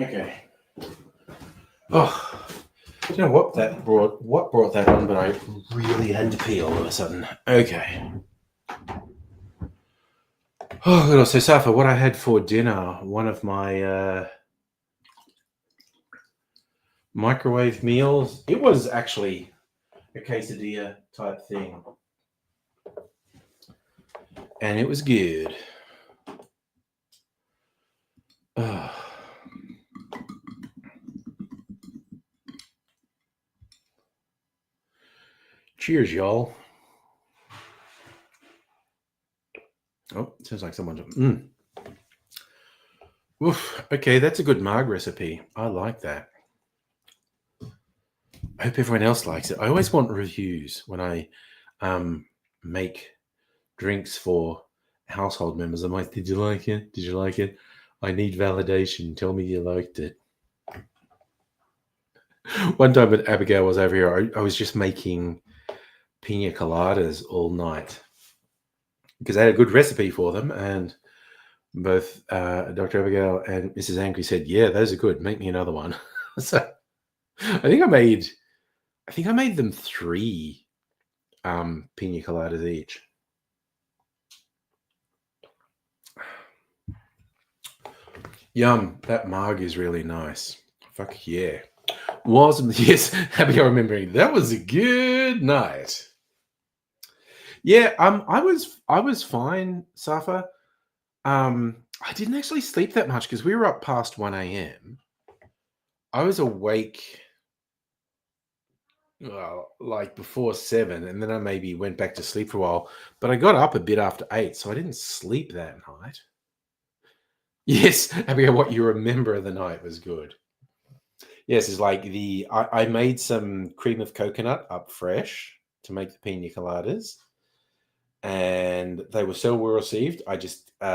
Okay. Oh, you know what brought that on, but I really had to pee all of a sudden. Okay. Oh, little so Safa, what I had for dinner, one of my microwave meals. It was actually a quesadilla type thing, and it was good. Cheers, y'all. Oh, sounds like someone's. Oof. Okay, that's a good marg recipe. I like that. I hope everyone else likes it. I always want reviews when I make drinks for household members. I'm like, did you like it? Did you like it? I need validation. Tell me you liked it. One time when Abigail was over here, I was just making pina coladas all night because I had a good recipe for them, and both Dr. Abigail and Mrs. Angry said, "Yeah, those are good. Make me another one." So I think I made them 3 pina coladas each. Yum, that mug is really nice. Fuck yeah. Yes, happy remembering. That was a good night. Yeah, I was fine, Safa. I didn't actually sleep that much because we were up past 1 a.m. I was awake well, like before 7, and then I maybe went back to sleep for a while. But I got up a bit after 8, so I didn't sleep that night. Yes, I mean, what you remember of the night was good. Yes, it's like I made some cream of coconut up fresh to make the pina coladas, and they were so well received. I just kept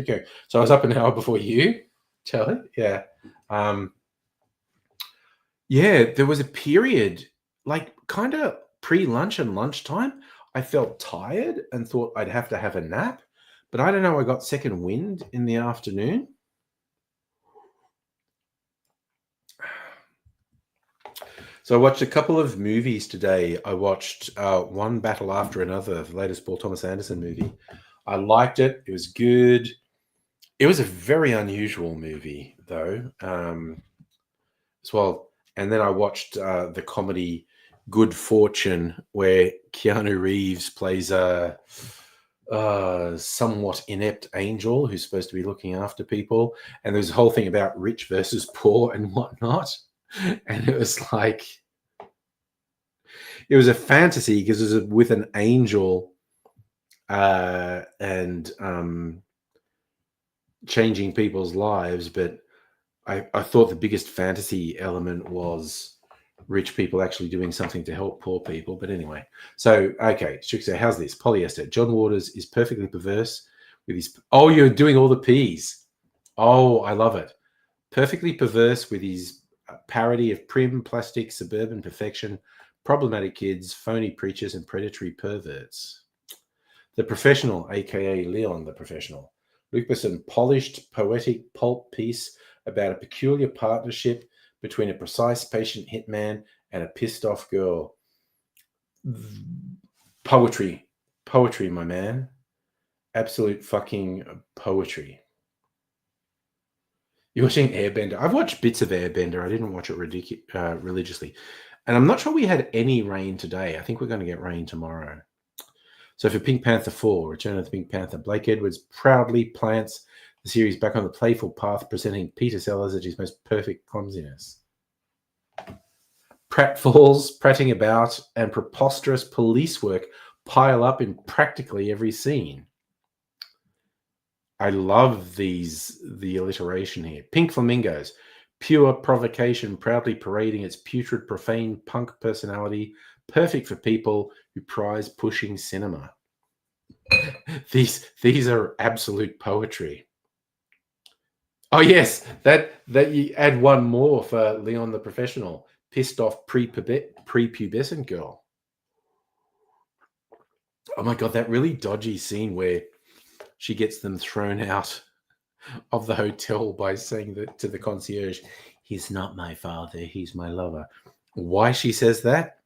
going. So I was up an hour before you, Charlie. Yeah. Um, Yeah, there was a period, like, kinda pre-lunch and lunchtime, I felt tired and thought I'd have to have a nap, but I don't know, I got second wind in the afternoon. So I watched a couple of movies today. I watched, One Battle After Another, the latest Paul Thomas Anderson movie. I liked it, it was good. It was a very unusual movie, though, as well. And then I watched the comedy Good Fortune, where Keanu Reeves plays a somewhat inept angel who's supposed to be looking after people. And there's a whole thing about rich versus poor and whatnot. And it was like, it was a fantasy because it was with an angel and changing people's lives. But I thought the biggest fantasy element was rich people actually doing something to help poor people. But anyway, so, okay, Strixer, how's this? Polyester. John Waters is perfectly perverse with his... Oh, you're doing all the P's. Oh, I love it. Perfectly perverse with his parody of prim, plastic, suburban perfection, problematic kids, phony preachers, and predatory perverts. The Professional, aka Leon the Professional. Luc Besson, polished, poetic pulp piece about a peculiar partnership between a precise patient hitman and a pissed off girl. Poetry. Poetry, my man. Absolute fucking poetry. You're watching Airbender. I've watched bits of Airbender. I didn't watch it religiously. And I'm not sure we had any rain today. I think we're going to get rain tomorrow. So for Pink Panther 4, Return of the Pink Panther, Blake Edwards proudly plants the series back on the playful path, presenting Peter Sellers at his most perfect clumsiness. Pratfalls, prating about, and preposterous police work pile up in practically every scene. I love the alliteration here. Pink Flamingos, pure provocation, proudly parading its putrid, profane punk personality, perfect for people who prize pushing cinema. These are absolute poetry. Oh yes, that you add one more for Leon the Professional, pissed off prepubescent girl. Oh my god, that really dodgy scene where she gets them thrown out of the hotel by saying that to the concierge, "He's not my father, he's my lover." Why she says that?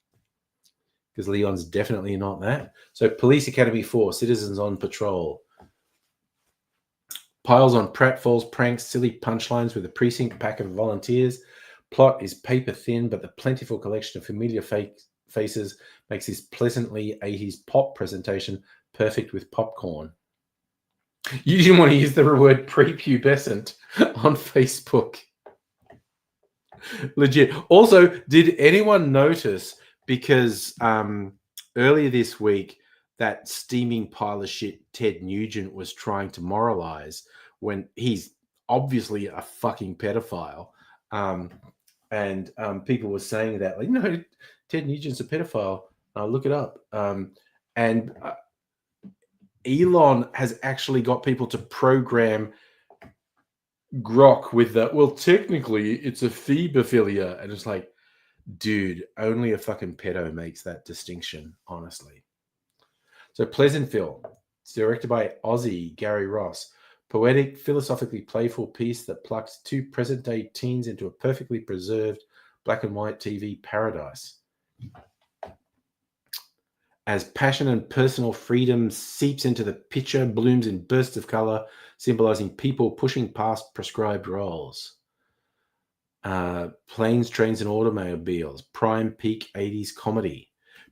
Because Leon's definitely not that. So Police Academy 4, Citizens on Patrol. Piles on pratfalls, pranks, silly punchlines with a precinct pack of volunteers. Plot is paper thin, but the plentiful collection of familiar faces makes this pleasantly 80s pop presentation perfect with popcorn. You didn't want to use the word prepubescent on Facebook. Legit. Also, did anyone notice, because earlier this week, that steaming pile of shit Ted Nugent was trying to moralize when he's obviously a fucking pedophile. And people were saying that, like, no, Ted Nugent's a pedophile. Look it up. And Elon has actually got people to program Grok with that. Well, technically, it's a phebophilia. And it's like, dude, only a fucking pedo makes that distinction, honestly. So Pleasantville, it's directed by Aussie Gary Ross. Poetic, philosophically playful piece that plucks two present-day teens into a perfectly preserved black and white TV paradise. As passion and personal freedom seeps into the picture, blooms in bursts of color, symbolizing people pushing past prescribed roles. Planes, Trains, and Automobiles, prime peak 80s comedy.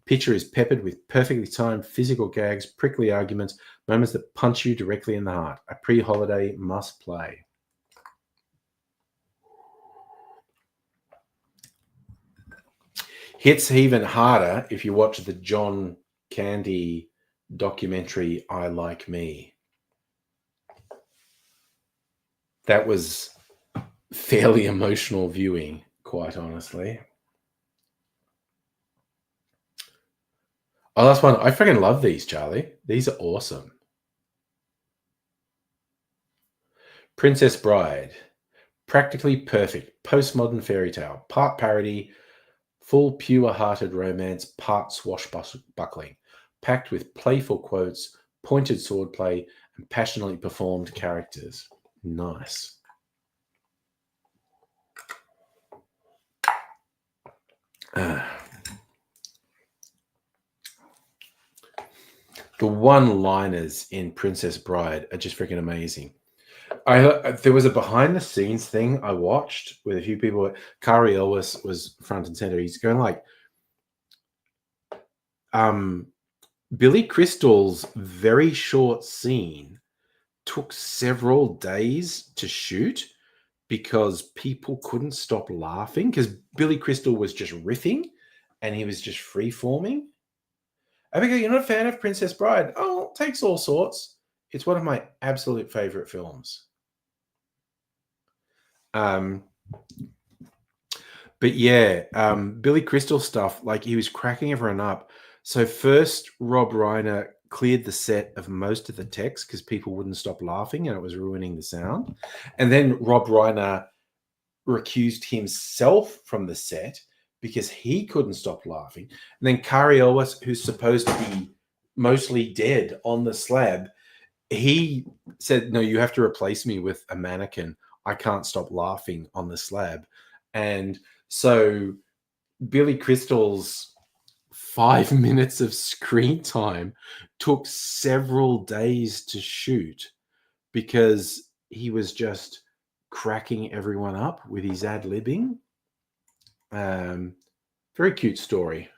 Picture is peppered with perfectly timed physical gags, prickly arguments, moments that punch you directly in the heart. A pre-holiday must play. Hits even harder if you watch the John Candy documentary, I Like Me. That was fairly emotional viewing, quite honestly. Oh, last one. I freaking love these, Charlie. These are awesome. Princess Bride. Practically perfect postmodern fairy tale. Part parody, full pure-hearted romance, part swashbuckling. Packed with playful quotes, pointed swordplay, and passionately performed characters. Nice. The one-liners in Princess Bride are just freaking amazing. There was a behind-the-scenes thing I watched with a few people. Kari Elwes was front and center. He's going like, Billy Crystal's very short scene took several days to shoot because people couldn't stop laughing because Billy Crystal was just riffing and he was just free-forming. Abigail, you're not a fan of Princess Bride? Oh, it takes all sorts. It's one of my absolute favorite films. But yeah, Billy Crystal stuff, like he was cracking everyone up. So first, Rob Reiner cleared the set of most of the text because people wouldn't stop laughing and it was ruining the sound. And then Rob Reiner recused himself from the set because he couldn't stop laughing. And then Kari Elwes, who's supposed to be mostly dead on the slab, he said, no, you have to replace me with a mannequin. I can't stop laughing on the slab. And so Billy Crystal's 5 minutes of screen time took several days to shoot because he was just cracking everyone up with his ad-libbing. Very cute story.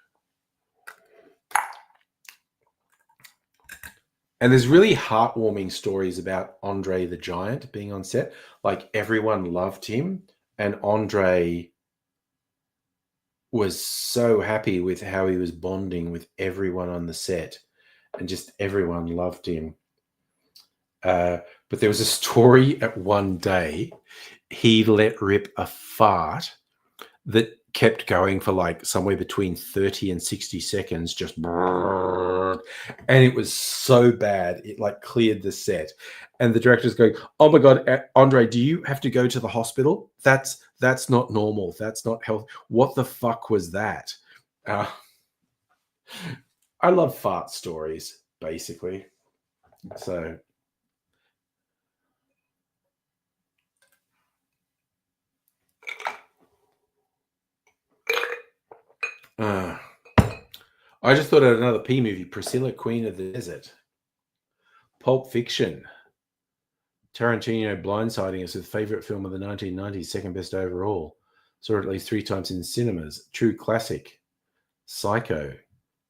And there's really heartwarming stories about Andre the Giant being on set. Like everyone loved him, and Andre was so happy with how he was bonding with everyone on the set, and just everyone loved him. But there was a story at one day he let rip a fart that kept going for like somewhere between 30 and 60 seconds, just, and it was so bad it like cleared the set. And the director's going, oh my god, Andre, do you have to go to the hospital? That's not normal. That's not health. What the fuck was that? I love fart stories, basically. So I just thought of another P movie, Priscilla, Queen of the Desert. Pulp Fiction. Tarantino blindsiding us with favorite film of the 1990s, second best overall. Saw it at least 3 times in cinemas. True classic. Psycho.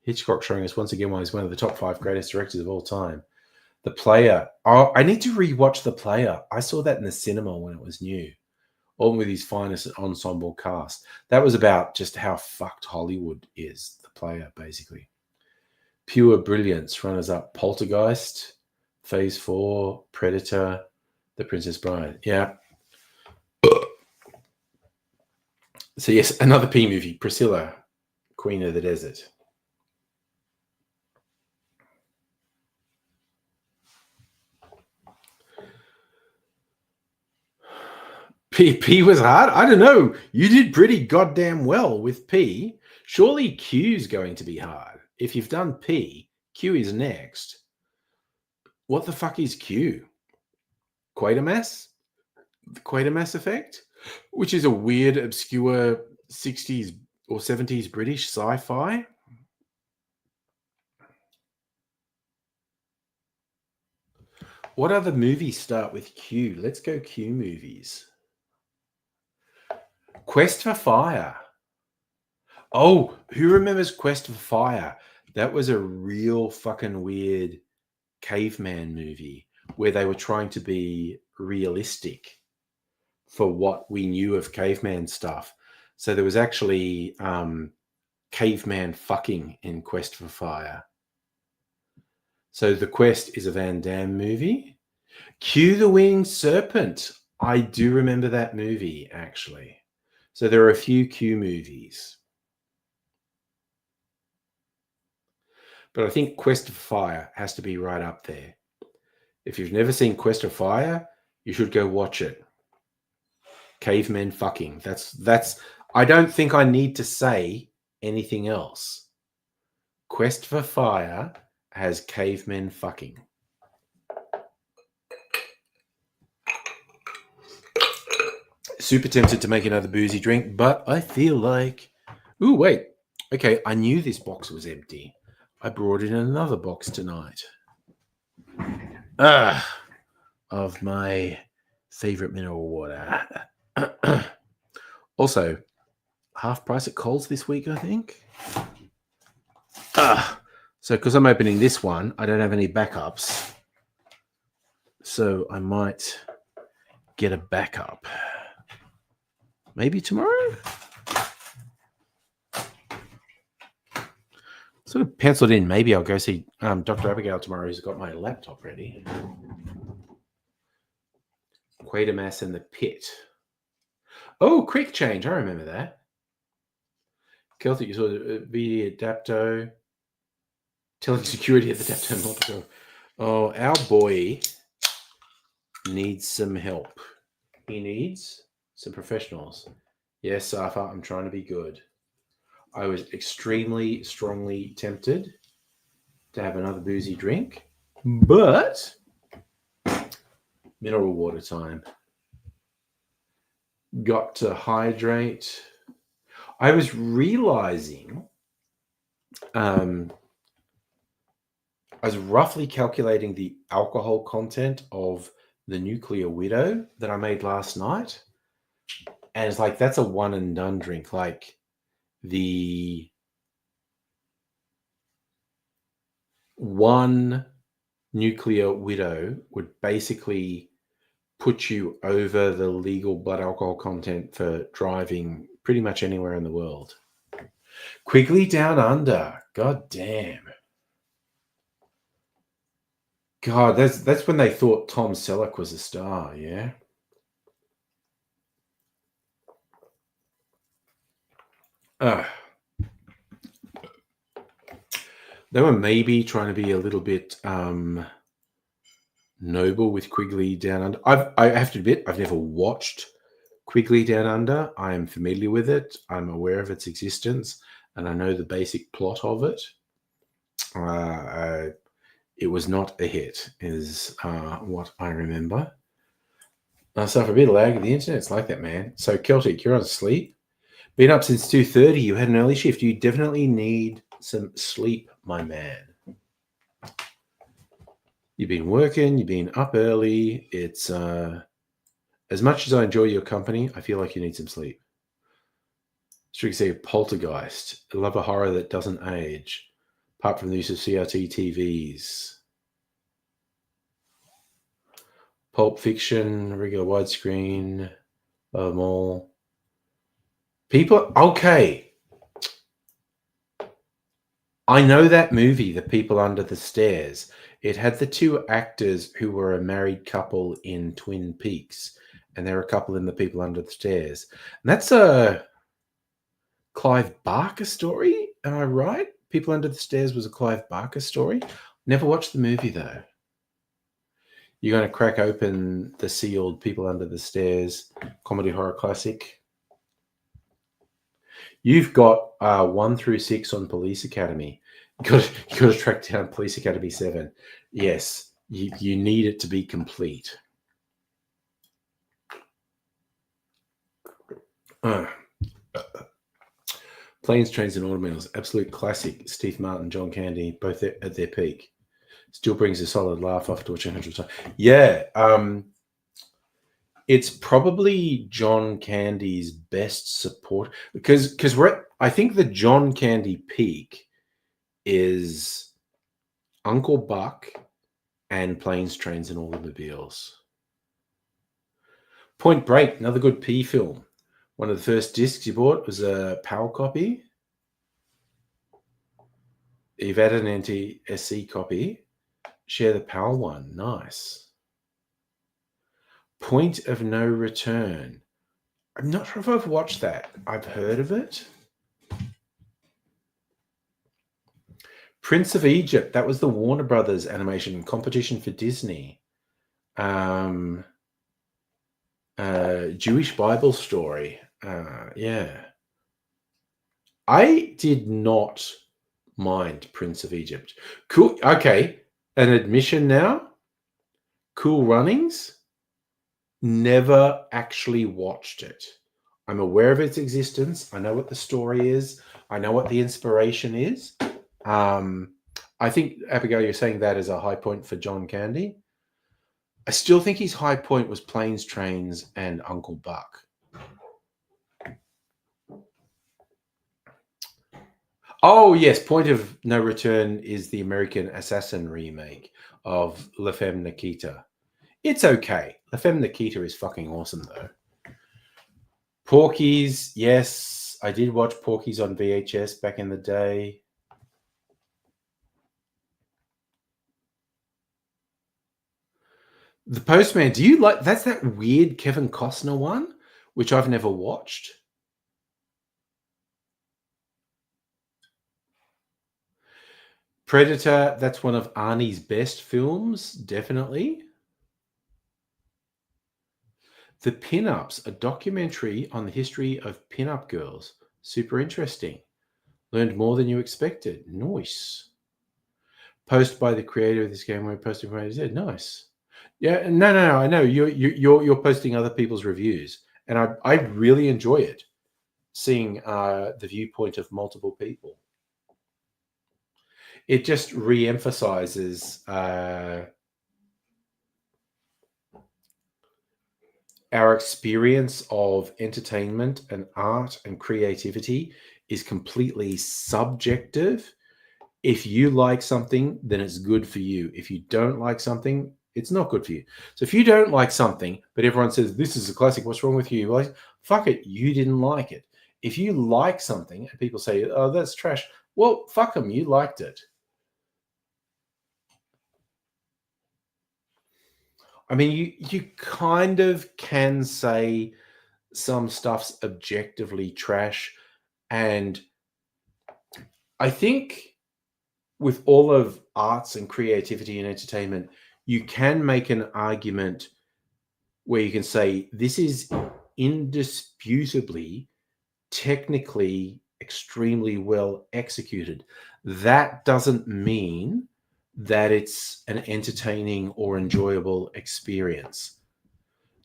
Hitchcock showing us once again why he's one of the top 5 greatest directors of all time. The Player. Oh, I need to rewatch The Player. I saw that in the cinema when it was new. All with his finest ensemble cast. That was about just how fucked Hollywood is. The Player, basically. Pure brilliance. Runners up. Poltergeist. Phase 4. Predator. The Princess Bride. Yeah. So yes, another P movie. Priscilla, Queen of the Desert. P was hard. I don't know. You did pretty goddamn well with P. Surely Q's going to be hard. If you've done P, Q is next. What the fuck is Q? Quatermass? The Quatermass effect? Which is a weird, obscure 60s or 70s British sci-fi. What other movies start with Q? Let's go Q movies. Quest for Fire. Oh, who remembers Quest for Fire? That was a real fucking weird caveman movie where they were trying to be realistic for what we knew of caveman stuff. So there was actually caveman fucking in Quest for Fire. So The Quest is a Van Damme movie. Cue the Winged Serpent. I do remember that movie, actually. So there are a few Q movies. But I think Quest for Fire has to be right up there. If you've never seen Quest for Fire, you should go watch it. Cavemen fucking. That's. I don't think I need to say anything else. Quest for Fire has cavemen fucking. Super tempted to make another boozy drink, but I feel like... Ooh, wait. Okay, I knew this box was empty. I brought in another box tonight. Of my favorite mineral water. Also, half price at Coles this week, I think. So because I'm opening this one, I don't have any backups. So I might get a backup. Maybe tomorrow? Sort of penciled in. Maybe I'll go see Dr. Abigail tomorrow, who's got my laptop ready. Quatermass and the Pit. Oh, Quick Change. I remember that. Celtic, you saw the VD Adapto. Telling security at the Adapto not to go. Oh, our boy needs some help. He needs some professionals. Yes, Safa, I'm trying to be good. I was extremely strongly tempted to have another boozy drink, but mineral water time. Got to hydrate. I was realizing I was roughly calculating the alcohol content of the Nuclear Widow that I made last night. And it's like, that's a one and done drink. Like the one Nuclear Widow would basically put you over the legal blood alcohol content for driving pretty much anywhere in the world. Quigley Down Under. God damn. God, that's when they thought Tom Selleck was a star, yeah? They were maybe trying to be a little bit noble with Quigley Down Under. I have to admit, I've never watched Quigley Down Under. I am familiar with it. I'm aware of its existence, and I know the basic plot of it. It was not a hit, is what I remember. So for a bit of lag, the internet's like that, man. So Celtic, you're on sleep. Been up since 2:30. You had an early shift. You definitely need some sleep, my man. You've been working. You've been up early. It's as much as I enjoy your company, I feel like you need some sleep. Strict say Poltergeist. I love a horror that doesn't age, apart from the use of CRT TVs. Pulp Fiction, regular widescreen, love them all. People, okay. I know that movie, The People Under the Stairs. It had the two actors who were a married couple in Twin Peaks, and they're a couple in The People Under the Stairs. And that's a Clive Barker story, am I right? People Under the Stairs was a Clive Barker story. Never watched the movie, though. You're going to crack open the sealed People Under the Stairs comedy horror classic. You've got 1 through 6 on Police Academy. You got to track down Police Academy 7. Yes, you need it to be complete. Planes, Trains, and Automobiles, absolute classic. Steve Martin, John Candy, both at their peak. Still brings a solid laugh after watching 100 times. Yeah, it's probably John Candy's best support because I think the John Candy peak is Uncle Buck and Planes, Trains, and Automobiles. Point Break, another good P film. One of the first discs you bought was a PAL copy. You've added an NTSC copy. Share the PAL one. Nice. Point of No Return. I'm not sure if I've watched that. I've heard of it. Prince of Egypt. That was the Warner Brothers animation competition for Disney. Jewish Bible story. Yeah. I did not mind Prince of Egypt. Cool. Okay. An admission now. Cool Runnings. Never actually watched it. I'm aware of its existence. I know what the story is. I know what the inspiration is. I think, Abigail, you're saying that is a high point for John Candy. I still think his high point was Planes, Trains, and Uncle Buck. Oh, yes. Point of No Return is the American Assassin remake of La Femme Nikita. It's okay. La Femme Nikita is fucking awesome, though. Porky's, yes. I did watch Porky's on VHS back in the day. The Postman, do you like... That's that weird Kevin Costner one, which I've never watched. Predator, that's one of Arnie's best films, definitely. The Pin-Ups, a documentary on the history of pin-up girls. Super interesting. Learned more than you expected. Nice. Post by the creator of this game where posting from A. Nice. Yeah, no. I know you're posting other people's reviews, and I really enjoy it, seeing the viewpoint of multiple people. It just re-emphasizes our experience of entertainment and art and creativity is completely subjective. If you like something, then it's good for you. If you don't like something, it's not good for you. So if you don't like something, but everyone says, this is a classic, what's wrong with you? Like, fuck it, you didn't like it. If you like something and people say, oh, that's trash, well, fuck them, you liked it. I mean, you kind of can say some stuff's objectively trash. And I think with all of arts and creativity and entertainment, you can make an argument where you can say this is indisputably, technically, extremely well executed. That doesn't mean that it's an entertaining or enjoyable experience.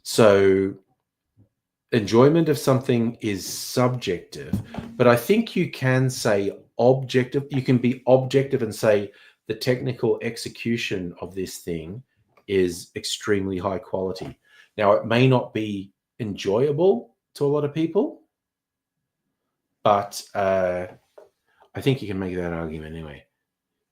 So enjoyment of something is subjective, but I think you can say objective. You can be objective and say the technical execution of this thing is extremely high quality. Now, it may not be enjoyable to a lot of people, but I think you can make that argument anyway.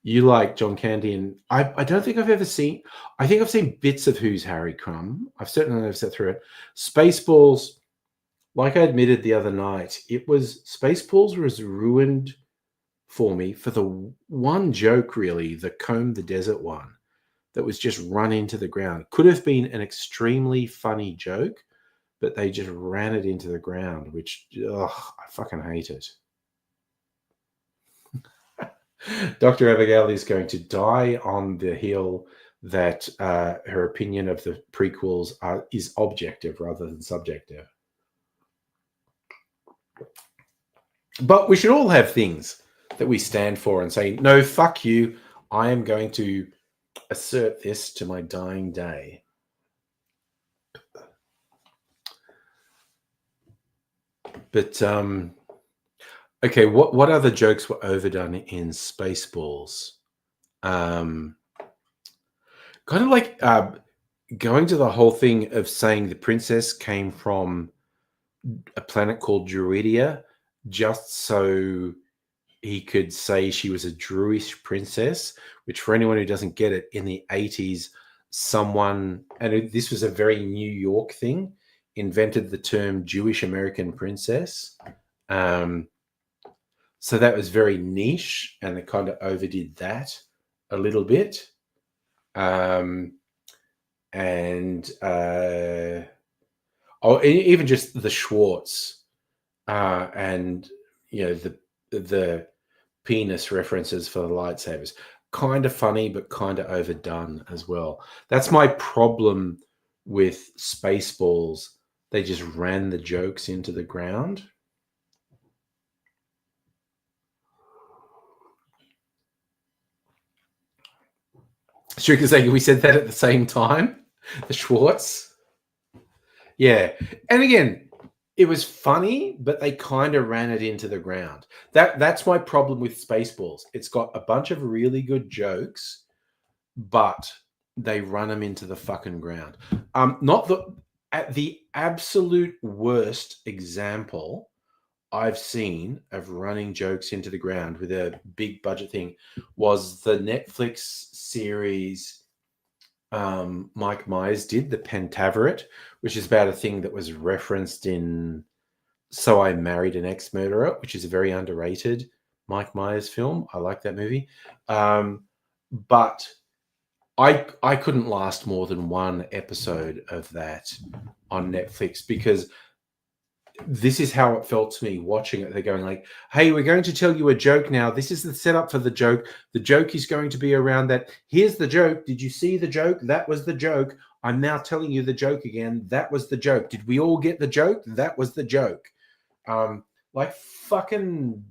You like John Candy, and I don't think I've ever seen... I think I've seen bits of Who's Harry Crumb. I've certainly never sat through it. Spaceballs, like I admitted the other night, Spaceballs was ruined for me for the one joke, really, the Comb the Desert one, that was just run into the ground. Could have been an extremely funny joke, but they just ran it into the ground, which, I fucking hate it. Dr. Abigail is going to die on the hill that her opinion of the prequels is objective rather than subjective. But we should all have things that we stand for and say, no, fuck you. I am going to assert this to my dying day. But, okay, what other jokes were overdone in Spaceballs? Kind of like going to the whole thing of saying the princess came from a planet called Druidia, just so he could say she was a Druish princess, which, for anyone who doesn't get it, in the 80s, someone, and this was a very New York thing, invented the term Jewish American princess. So that was very niche, and it kind of overdid that a little bit. And even just the Schwartz, and the penis references for the lightsabers, kind of funny but kind of overdone as well. That's my problem with Spaceballs. They just ran the jokes into the ground. Strictly saying, we said that at the same time. The Schwartz. Yeah. And again, it was funny, but they kind of ran it into the ground. That's my problem with Spaceballs. It's got a bunch of really good jokes, but they run them into the fucking ground. Not the At the absolute worst example I've seen of running jokes into the ground with a big budget thing was the Netflix series Mike Myers did, the Pentaveret, which is about a thing that was referenced in So I Married an Ex-Murderer, which is a very underrated Mike Myers film. I like that movie. But I couldn't last more than one episode of that on Netflix, because this is how it felt to me watching it. They're going like, hey, we're going to tell you a joke now. This is the setup for the joke. The joke is going to be around that. Here's the joke. Did you see the joke? That was the joke. I'm now telling you the joke again. That was the joke. Did we all get the joke? That was the joke. Like fucking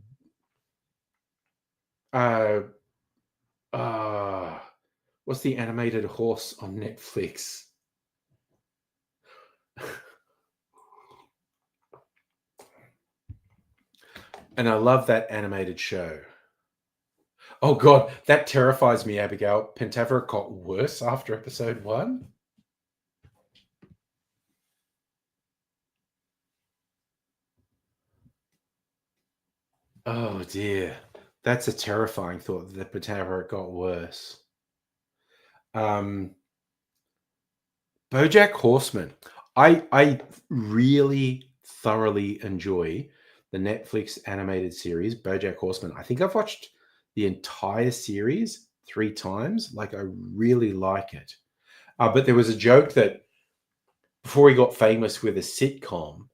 what's the animated horse on Netflix? And I love that animated show. Oh God, that terrifies me, Abigail. Pentaveret got worse after episode 1. Oh dear. That's a terrifying thought, that the Pentaveret got worse. BoJack Horseman. I really thoroughly enjoy the Netflix animated series BoJack Horseman. I think I've watched the entire series 3 times. Like, I really like it. But there was a joke that before he got famous with a sitcom,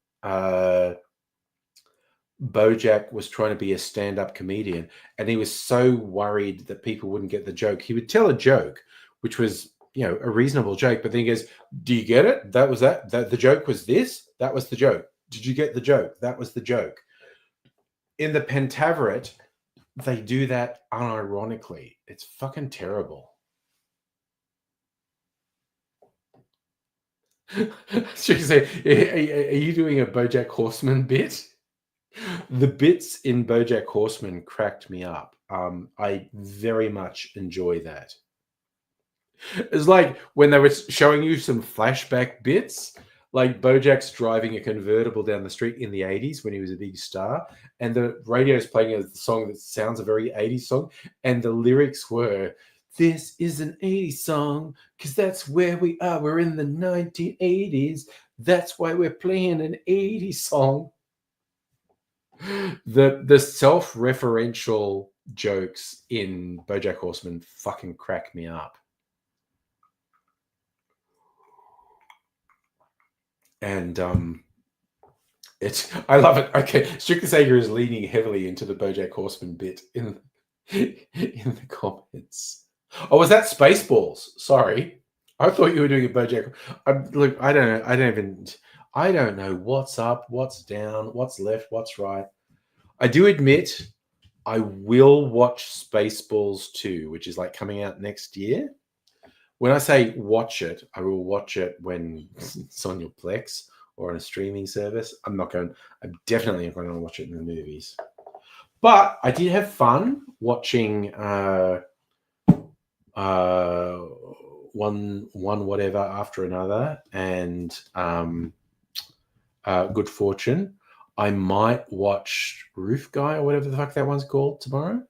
BoJack was trying to be a stand-up comedian, and he was so worried that people wouldn't get the joke. He would tell a joke, which was, a reasonable joke, but then he goes, "Do you get it? That was that. The joke was this. That was the joke. Did you get the joke? That was the joke." In the Pentaveret, they do that unironically. It's fucking terrible. Should you say, are you doing a BoJack Horseman bit? The bits in BoJack Horseman cracked me up. I very much enjoy that. It's like when they were showing you some flashback bits, like BoJack's driving a convertible down the street in the 80s when he was a big star, and the radio's playing a song that sounds a very 80s song, and the lyrics were, "This is an 80s song, because that's where we are. We're in the 1980s. That's why we're playing an 80s song." The self-referential jokes in BoJack Horseman fucking crack me up. And I love it. Okay, Strictly Sager is leaning heavily into the BoJack Horseman bit in the comments. Oh, was that Spaceballs? Sorry, I thought you were doing a BoJack. Look, I don't know. I don't know what's up, what's down, what's left, what's right. I do admit I will watch Spaceballs 2, which is like coming out next year. When I say watch it, I will watch it when it's on your Plex or on a streaming service. I'm definitely not going to watch it in the movies. But I did have fun watching one whatever after another, and Good Fortune. I might watch Roof Guy or whatever the fuck that one's called tomorrow.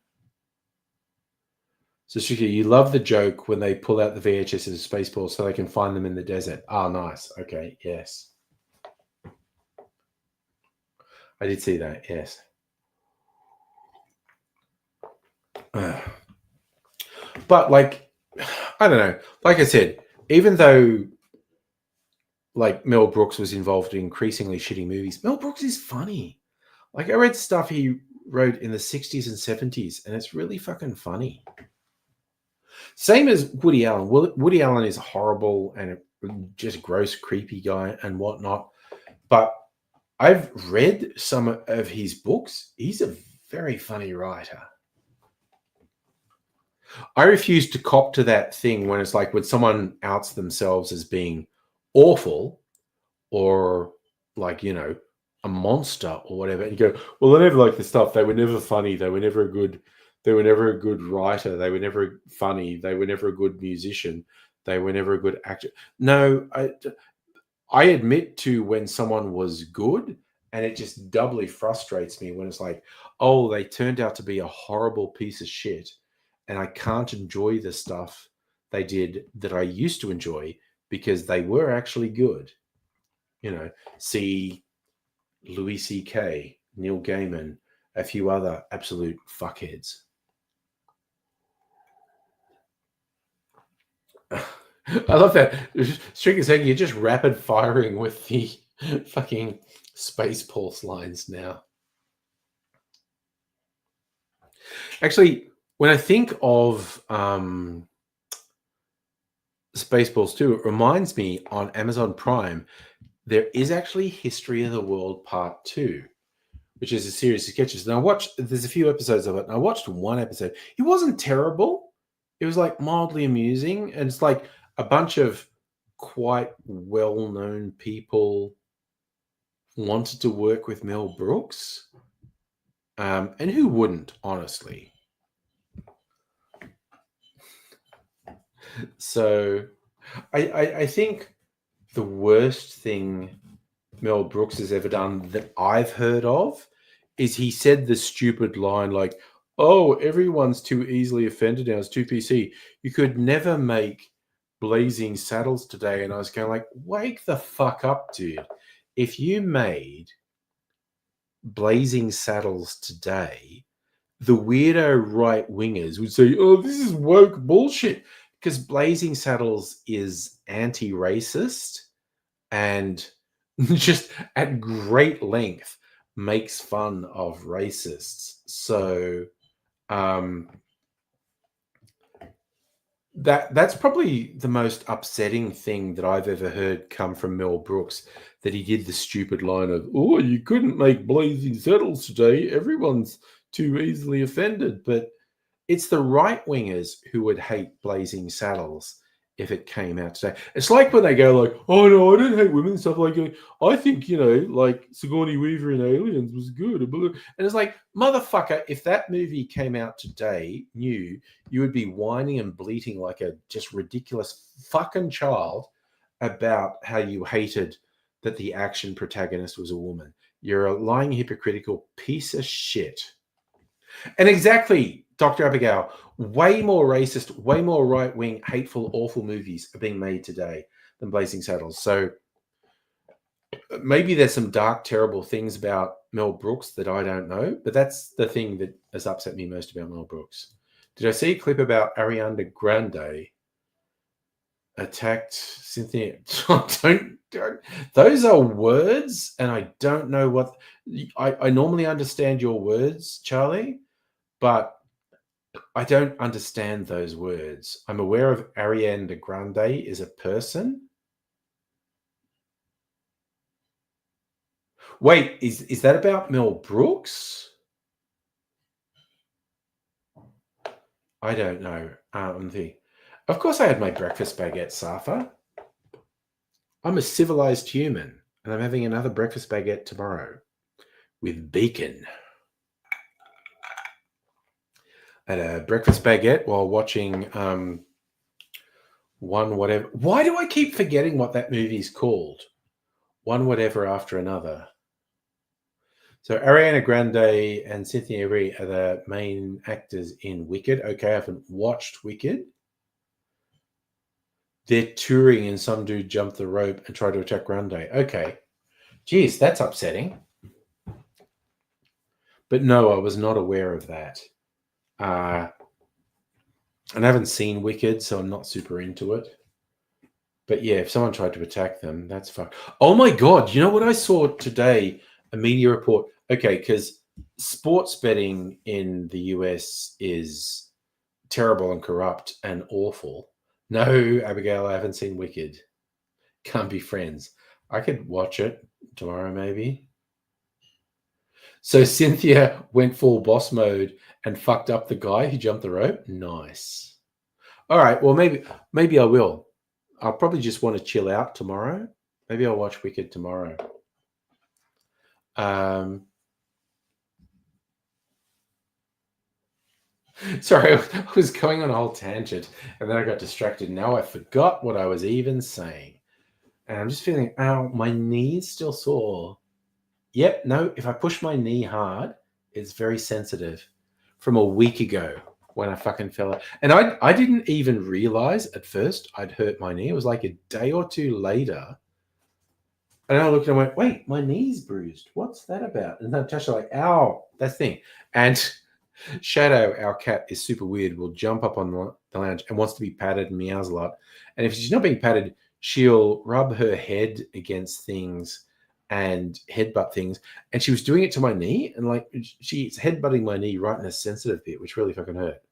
So, Shiki, you love the joke when they pull out the VHS of Spaceballs so they can find them in the desert. Oh, nice. Okay, yes. I did see that, yes. But like, I don't know. Like I said, even though like Mel Brooks was involved in increasingly shitty movies, Mel Brooks is funny. Like I read stuff he wrote in the 60s and 70s, and it's really fucking funny. Same as Woody Allen. Woody Allen is horrible and just gross, creepy guy and whatnot. But I've read some of his books. He's a very funny writer. I refuse to cop to that thing when it's like when someone outs themselves as being awful or like, a monster or whatever. And you go, well, I never liked the stuff. They were never funny. They were never a good writer. They were never funny. They were never a good musician. They were never a good actor. No, I admit to when someone was good, and it just doubly frustrates me when it's like, oh, they turned out to be a horrible piece of shit, and I can't enjoy the stuff they did that I used to enjoy because they were actually good. See Louis C.K., Neil Gaiman, a few other absolute fuckheads. I love that. Strict is saying you're just rapid firing with the fucking Space Pulse lines now. Actually, when I think of Spaceballs 2, it reminds me on Amazon Prime, there is actually History of the World Part 2, which is a series of sketches. And there's a few episodes of it, and I watched one episode. It wasn't terrible. It was like mildly amusing. And it's like a bunch of quite well-known people wanted to work with Mel Brooks. And who wouldn't, honestly? So I think the worst thing Mel Brooks has ever done that I've heard of is he said the stupid line like, oh, everyone's too easily offended now. It's too PC. You could never make Blazing Saddles today. And I was going like, wake the fuck up, dude. If you made Blazing Saddles today, the weirdo right wingers would say, oh, this is woke bullshit. Because Blazing Saddles is anti-racist and just at great length makes fun of racists. So that's probably the most upsetting thing that I've ever heard come from Mel Brooks, that he did the stupid line of, oh, you couldn't make Blazing Saddles today. Everyone's too easily offended. But it's the right wingers who would hate Blazing Saddles if it came out today. It's like when they go like, oh no, I don't hate women and stuff like that. I think, like Sigourney Weaver in Aliens was good. And it's like, motherfucker, if that movie came out today, new, you would be whining and bleating like a just ridiculous fucking child about how you hated that the action protagonist was a woman. You're a lying, hypocritical piece of shit. And exactly, Dr. Abigail, way more racist, way more right-wing, hateful, awful movies are being made today than Blazing Saddles. So maybe there's some dark, terrible things about Mel Brooks that I don't know, but that's the thing that has upset me most about Mel Brooks. Did I see a clip about Ariana Grande attacked Cynthia? don't. Those are words, and I don't know what... I normally understand your words, Charlie, but I don't understand those words. I'm aware of Ariana Grande is a person. Wait, is that about Mel Brooks? I don't know. Of course I had my breakfast baguette, Safa. I'm a civilized human, and I'm having another breakfast baguette tomorrow with bacon. I had a breakfast baguette while watching One Whatever. Why do I keep forgetting what that movie's called? One Whatever After Another. So Ariana Grande and Cynthia Erivo are the main actors in Wicked. Okay, I haven't watched Wicked. They're touring and some dude jumped the rope and tried to attack Grande. Okay. Geez, that's upsetting. But no, I was not aware of that. And I haven't seen Wicked, so I'm not super into it. But yeah, if someone tried to attack them, that's fine. Oh my God. You know what I saw today? A media report. Okay, because sports betting in the US is terrible and corrupt and awful. No, Abigail, I haven't seen Wicked. Can't be friends. I could watch it tomorrow, maybe. So Cynthia went full boss mode and fucked up the guy who jumped the rope. Nice. All right. Well, maybe I will. I'll probably just want to chill out tomorrow. Maybe I'll watch Wicked tomorrow. Um, sorry, I was going on a whole tangent and then I got distracted. Now I forgot what I was even saying. And I'm just feeling, ow, my knee's still sore. Yep, no, if I push my knee hard, it's very sensitive. From a week ago when I fucking fell out. And I didn't even realize at first I'd hurt my knee. It was like a day or two later. And I looked and I went, wait, my knee's bruised. What's that about? And Natasha like, ow, that thing. And Shadow, our cat, is super weird. Will jump up on the lounge and wants to be patted and meows a lot. And if she's not being patted, she'll rub her head against things and headbutt things. And she was doing it to my knee, and like she's headbutting my knee right in a sensitive bit, which really fucking hurt.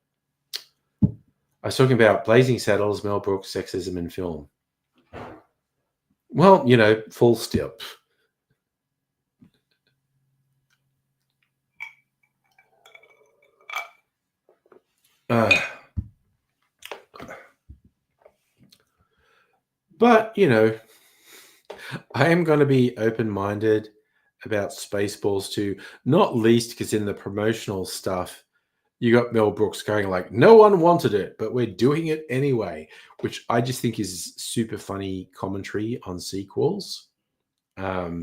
I was talking about Blazing Saddles, Mel Brooks, sexism in film. Well, you know, full stop. But, you know, I am going to be open-minded about Spaceballs too, not least because in the promotional stuff, you got Mel Brooks going like, no one wanted it, but we're doing it anyway, which I just think is super funny commentary on sequels. I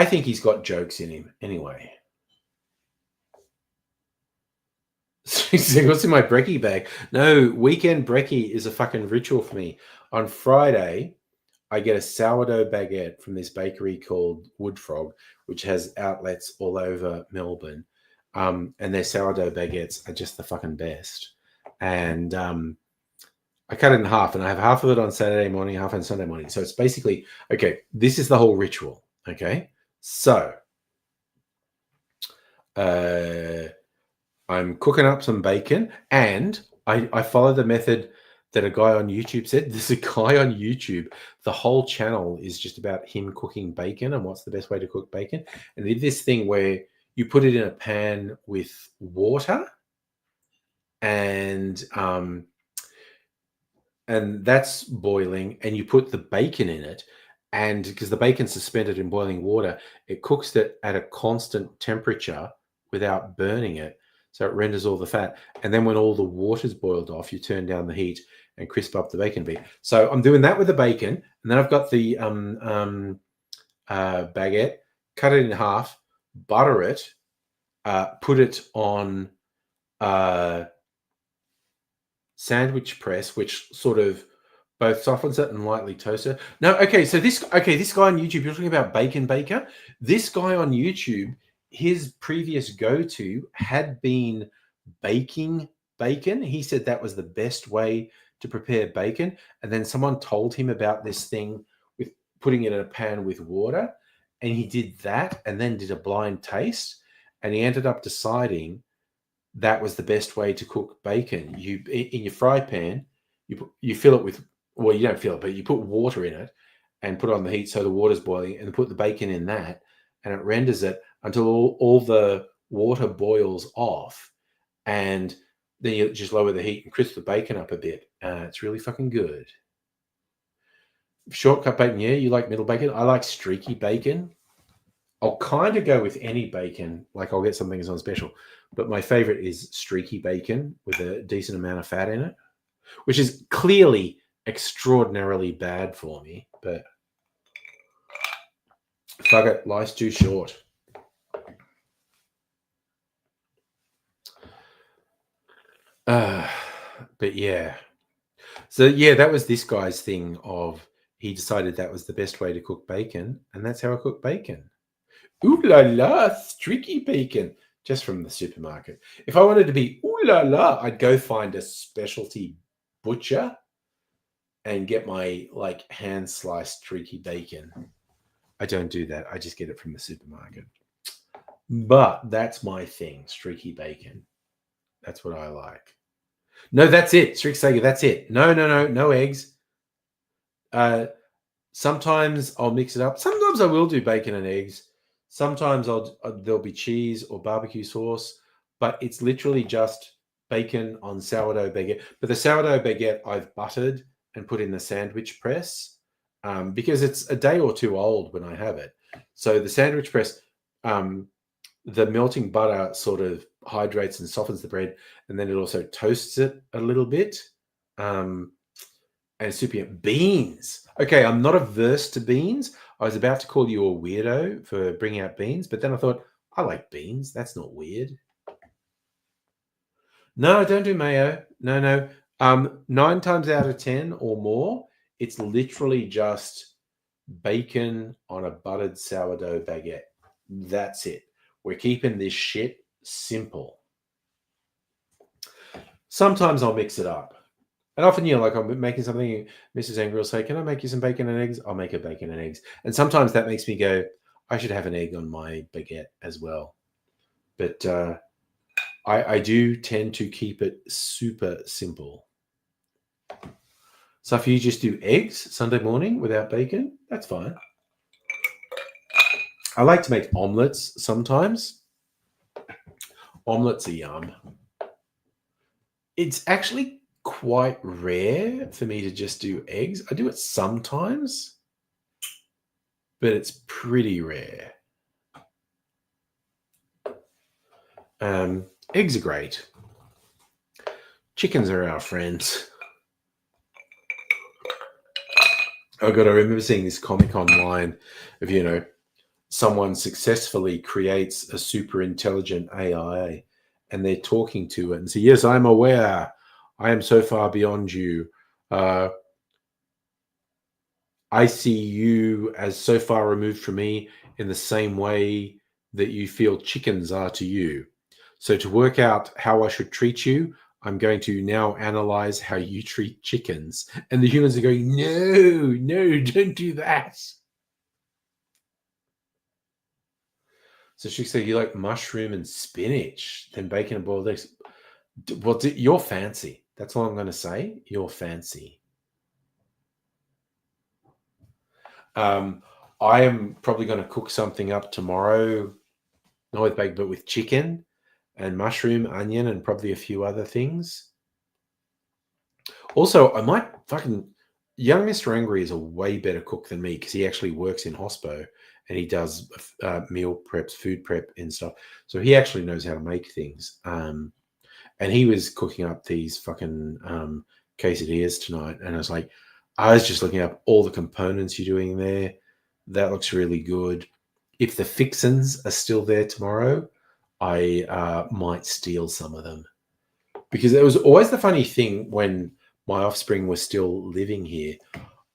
think he's got jokes in him anyway. What's in my brekkie bag? No, weekend brekkie is a fucking ritual for me. On Friday, I get a sourdough baguette from this bakery called Woodfrog, which has outlets all over Melbourne. And their sourdough baguettes are just the fucking best. And I cut it in half, and I have half of it on Saturday morning, half on Sunday morning. So it's basically, okay, this is the whole ritual. Okay. So I'm cooking up some bacon, and I follow the method that a guy on YouTube said. There's a guy on YouTube, the whole channel is just about him cooking bacon and what's the best way to cook bacon. And they did this thing where you put it in a pan with water, and that's boiling, and you put the bacon in it, and because the bacon's suspended in boiling water, it cooks it at a constant temperature without burning it. So it renders all the fat. And then when all the water's boiled off, you turn down the heat and crisp up the bacon bit. So I'm doing that with the bacon. And then I've got the baguette, cut it in half, butter it, put it on sandwich press, which sort of both softens it and lightly toasts it. No, okay, so this guy on YouTube, you're talking about Bacon Baker. This guy on YouTube, his previous go-to had been baking bacon. He said that was the best way to prepare bacon. And then someone told him about this thing with putting it in a pan with water. And he did that and then did a blind taste. And he ended up deciding that was the best way to cook bacon. You, in your fry pan, you fill it with, well, you don't fill it, but you put water in it and put it on the heat so the water's boiling, and put the bacon in that, and it renders it until all the water boils off, and then you just lower the heat and crisp the bacon up a bit. It's really fucking good. Shortcut bacon, yeah. You like middle bacon? I like streaky bacon. I'll kind of go with any bacon. Like I'll get something as on special, but my favorite is streaky bacon with a decent amount of fat in it, which is clearly extraordinarily bad for me. But fuck it, life's too short. But yeah. So yeah, that was this guy's thing of he decided that was the best way to cook bacon, and that's how I cook bacon. Ooh la la, streaky bacon. just from the supermarket. If I wanted to be ooh la la, I'd go find a specialty butcher and get my like hand sliced streaky bacon. I don't do that. I just get it from the supermarket. But that's my thing, streaky bacon. That's what I like. No, that's it. Streaky bacon, that's it. No eggs. Sometimes I'll mix it up. Sometimes I will do bacon and eggs. Sometimes there'll be cheese or barbecue sauce, but it's literally just bacon on sourdough baguette. But the sourdough baguette I've buttered and put in the sandwich press because it's a day or two old when I have it. So the sandwich press, the melting butter sort of hydrates and softens the bread, and then it also toasts it a little bit. And super beans. Okay, I'm not averse to beans. I was about to call you a weirdo for bringing out beans, but then I thought, I like beans. That's not weird. No, I don't do mayo. No. 9 times out of 10 or more, it's literally just bacon on a buttered sourdough baguette. That's it. We're keeping this shit simple. Sometimes I'll mix it up. And often, like I'm making something, Mrs. Angry will say, can I make you some bacon and eggs? I'll make a bacon and eggs. And sometimes that makes me go, I should have an egg on my baguette as well. But I do tend to keep it super simple. So if you just do eggs Sunday morning without bacon, that's fine. I like to make omelets sometimes. Omelets are yum. It's actually quite rare for me to just do eggs. I do it sometimes, but it's pretty rare. Eggs are great. Chickens are our friends. Oh God, I remember seeing this comic online of, someone successfully creates a super intelligent AI and they're talking to it and say, yes, I'm aware. I am so far beyond you. I see you as so far removed from me in the same way that you feel chickens are to you. So to work out how I should treat you, I'm going to now analyze how you treat chickens. And the humans are going, no, don't do that. So she said, you like mushroom and spinach, then bacon and boiled eggs. Well, you're fancy. That's all I'm going to say. You're fancy. I am probably going to cook something up tomorrow, not with bacon, but with chicken and mushroom, onion, and probably a few other things. Also, I might young Mr. Angry is a way better cook than me because he actually works in hospo and he does meal preps, food prep and stuff. So he actually knows how to make things. And he was cooking up these fucking quesadillas tonight. And I was just looking up all the components you're doing there. That looks really good. If the fixins are still there tomorrow, I might steal some of them. Because it was always the funny thing when my offspring was still living here.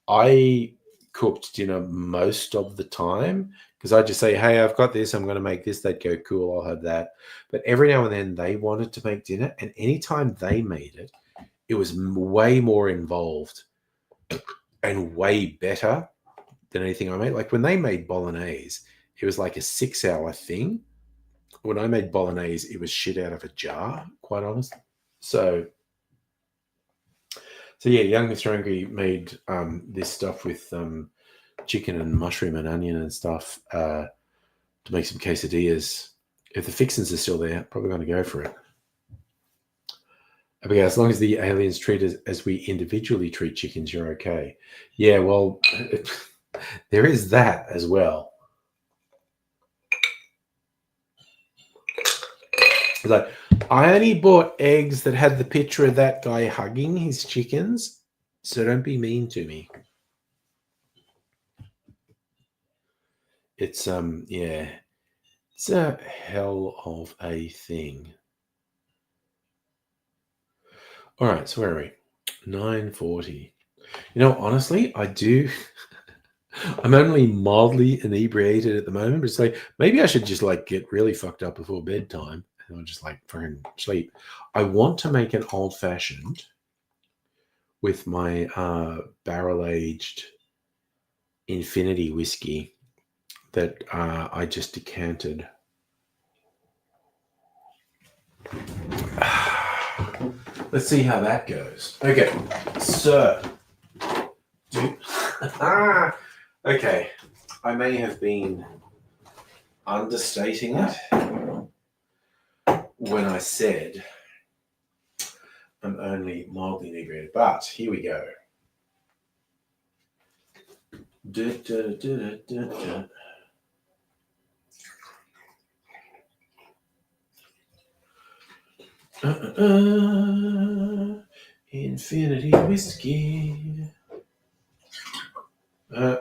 I cooked dinner most of the time because I'd just say, hey, I've got this. I'm going to make this. They'd go, cool, I'll have that. But every now and then they wanted to make dinner. And anytime they made it, it was way more involved and way better than anything I made. Like when they made bolognese, it was like a 6-hour thing. When I made bolognese, it was shit out of a jar, quite honestly. So yeah, young Mr. Angry made this stuff with chicken and mushroom and onion and stuff to make some quesadillas. If the fixins are still there, probably going to go for it. But yeah, as long as the aliens treat us as we individually treat chickens, you're okay. Yeah, well, there is that as well. Like, I only bought eggs that had the picture of that guy hugging his chickens, so don't be mean to me. It's yeah, it's a hell of a thing. All right, so where are we? 9:40. Honestly, I do I'm only mildly inebriated at the moment, but it's like maybe I should just like get really fucked up before bedtime and I'll just like fucking sleep. I want to make an old fashioned with my barrel aged infinity whiskey that I just decanted. Let's see how that goes. Okay, so okay, I may have been understating it when I said I'm only mildly inebriated, but here we go. Infinity whiskey.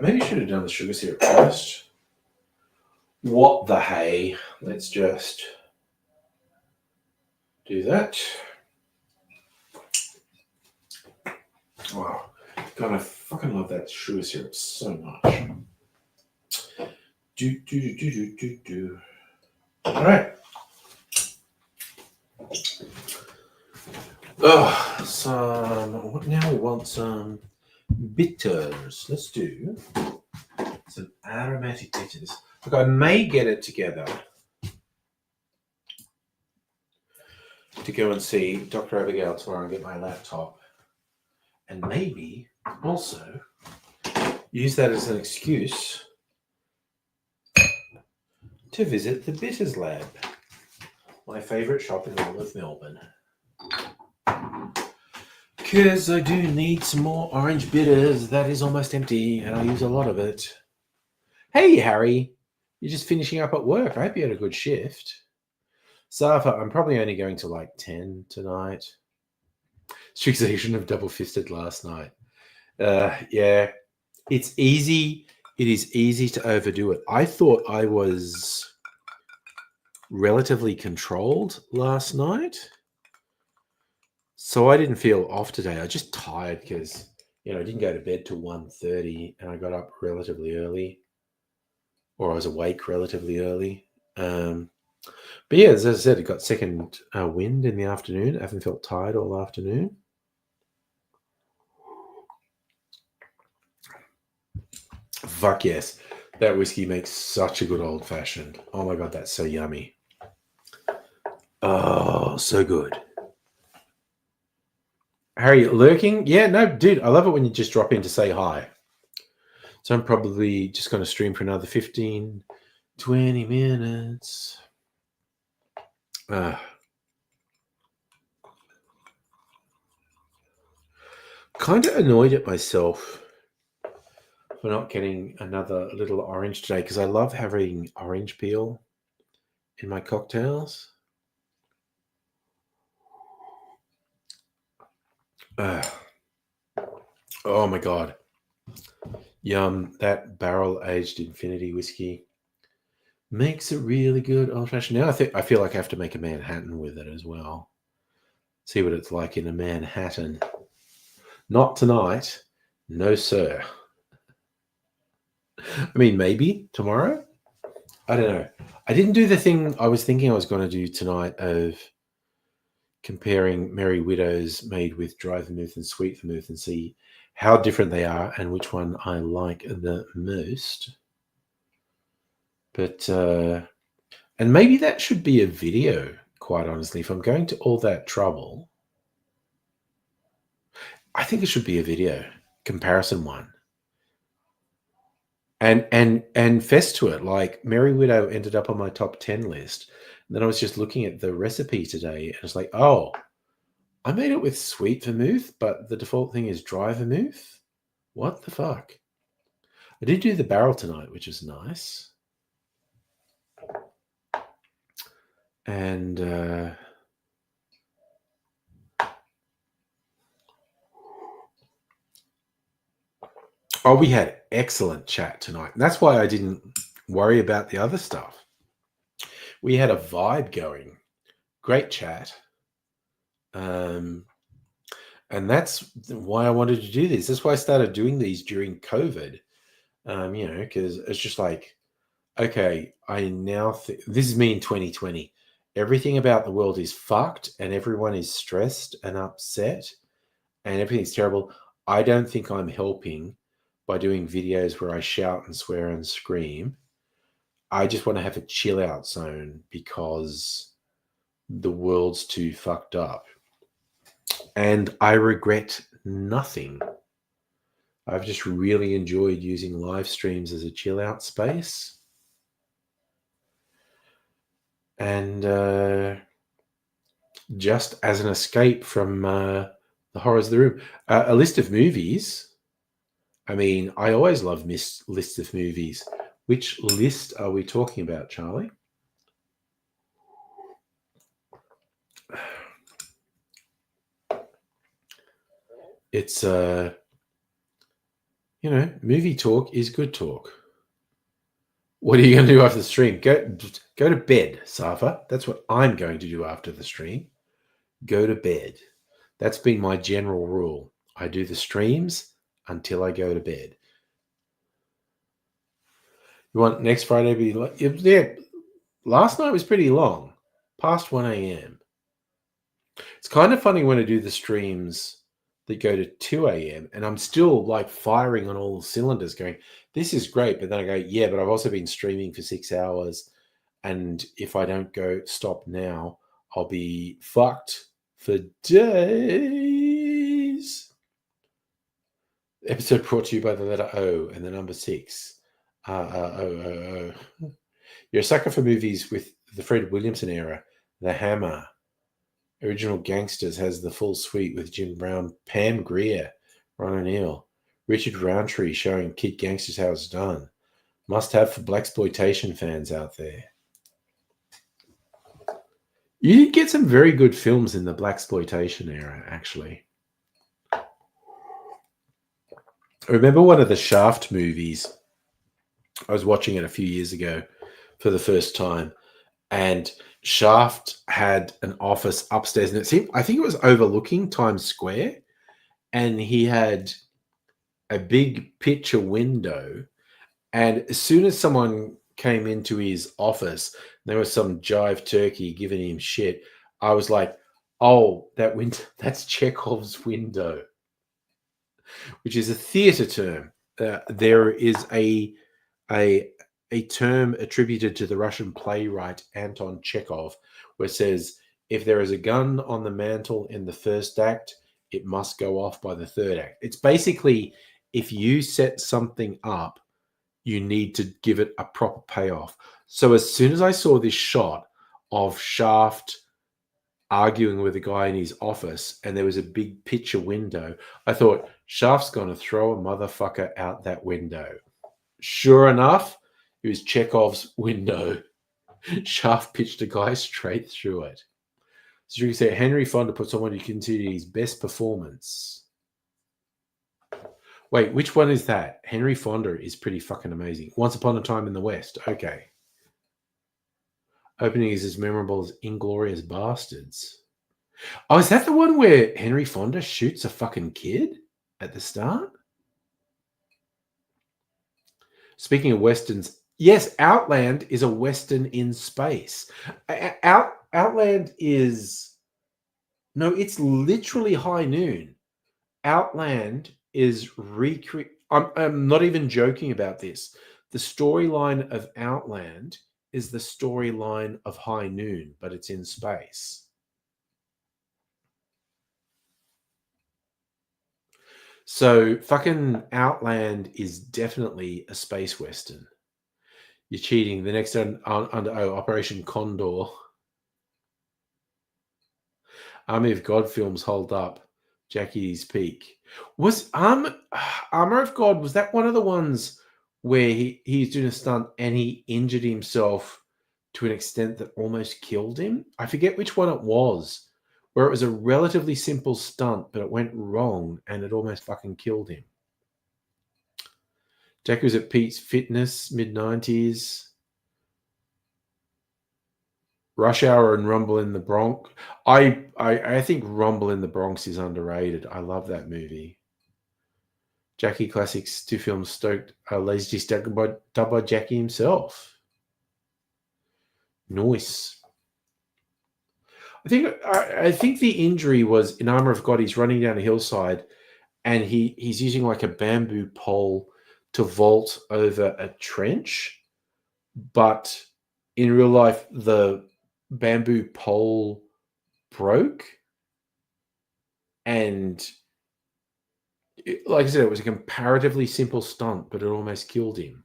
Maybe I should have done the sugar syrup first. What the hey? Let's just do that. Wow. God, I fucking love that sugar syrup so much. Do. All right. Oh, now we want some bitters. Let's do some aromatic bitters. Look, I may get it together to go and see Dr. Abigail tomorrow and get my laptop. And maybe also use that as an excuse to visit the Bitters Lab, my favourite shop in all of Melbourne. Because I do need some more orange bitters. That is almost empty, and I use a lot of it. Hey, Harry. You're just finishing up at work. I hope you had a good shift. Safa, I'm probably only going to like 10 tonight. Strixation of double fisted last night. Yeah, it's easy. It is easy to overdo it. I thought I was relatively controlled last night, so I didn't feel off today. I was just tired because I didn't go to bed till 1:30 and I got up relatively early, or I was awake relatively early. But yeah, as I said, it got second wind in the afternoon. I haven't felt tired all afternoon. Fuck yes. That whiskey makes such a good old fashioned. Oh my God, that's so yummy. Oh, so good. Harry, lurking? Yeah, no, dude, I love it when you just drop in to say hi. So I'm probably just going to stream for another 15, 20 minutes. Kind of annoyed at myself for not getting another little orange today because I love having orange peel in my cocktails. Oh my God. Yum. That barrel aged infinity whiskey makes a really good old fashioned. Now I feel like I have to make a Manhattan with it as well. See what it's like in a Manhattan. Not tonight. No, sir. I mean, maybe tomorrow. I don't know. I didn't do the thing I was thinking I was going to do tonight of comparing Merry Widows made with dry vermouth and sweet vermouth and see how different they are and which one I like the most. But, and maybe that should be a video, quite honestly. If I'm going to all that trouble, I think it should be a video comparison one. And fess to it, like Merry Widow ended up on my top 10 list. And then I was just looking at the recipe today and it's like, oh, I made it with sweet vermouth, but the default thing is dry vermouth. What the fuck? I did do the barrel tonight, which is nice. And we had excellent chat tonight. And that's why I didn't worry about the other stuff. We had a vibe going. Great chat. And that's why I wanted to do this. That's why I started doing these during COVID. Because it's just like, okay, I now think this is me in 2020. Everything about the world is fucked and everyone is stressed and upset and everything's terrible. I don't think I'm helping by doing videos where I shout and swear and scream. I just want to have a chill out zone because the world's too fucked up. And I regret nothing. I've just really enjoyed using live streams as a chill out space. And just as an escape from the horrors of the room. A list of movies. I mean, I always love lists of movies. Which list are we talking about, Charlie? It's movie talk is good talk. What are you going to do after the stream? Go to bed, Safa. That's what I'm going to do after the stream. Go to bed. That's been my general rule. I do the streams until I go to bed. You want next Friday to be like, yeah, last night was pretty long, past 1 a.m. It's kind of funny when I do the streams that go to 2 a.m. and I'm still like firing on all cylinders going, this is great. But then I go, yeah, but I've also been streaming for 6 hours. And if I don't go stop now, I'll be fucked for days. Episode brought to you by the letter O and the number 6. You're a sucker for movies with the Fred Williamson era. The Hammer. Original Gangsters has the full suite with Jim Brown, Pam Grier, Ron O'Neill, Richard Roundtree showing Kid Gangsters how it's done. Must have for blaxploitation fans out there. You did get some very good films in the blaxploitation era, actually. I remember one of the Shaft movies. I was watching it a few years ago for the first time, and Shaft had an office upstairs, and I think it was overlooking Times Square, and he had a big picture window, and as soon as someone came into his office, there was some jive turkey giving him shit. I was like, oh, that window, that's Chekhov's window, which is a theater term. There is a term attributed to the Russian playwright Anton Chekhov, where it says, if there is a gun on the mantle in the first act, it must go off by the third act. It's basically, if you set something up, you need to give it a proper payoff. So as soon as I saw this shot of Shaft arguing with a guy in his office and there was a big picture window, I thought, Shaft's going to throw a motherfucker out that window. Sure enough, it was Chekhov's window. Shaft pitched a guy straight through it. So you can say Henry Fonda puts on what you consider his best performance. Wait, which one is that? Henry Fonda is pretty fucking amazing. Once Upon a Time in the West. Okay. Opening is as memorable as Inglourious Bastards. Oh, is that the one where Henry Fonda shoots a fucking kid at the start? Speaking of westerns, yes, Outland is a western in space. Outland is... No, it's literally High Noon. Outland is I'm not even joking about this. The storyline of Outland is the storyline of High Noon, but it's in space. So fucking Outland is definitely a space western. You're cheating. The next under Operation Condor. Army of God films hold up. Jackie's Peak. Was Armor of God, was that one of the ones where he's doing a stunt and he injured himself to an extent that almost killed him? I forget which one it was, where it was a relatively simple stunt, but it went wrong and it almost fucking killed him. Jackie was at Pete's Fitness, mid-90s. Rush Hour and Rumble in the Bronx. I think Rumble in the Bronx is underrated. I love that movie. Jackie Classics 2 films stoked Lazy dubbed by Jackie himself. Nice. I think the injury was in Armor of God. He's running down a hillside, and he's using like a bamboo pole to vault over a trench, but in real life the bamboo pole broke, and like I said, it was a comparatively simple stunt, but it almost killed him.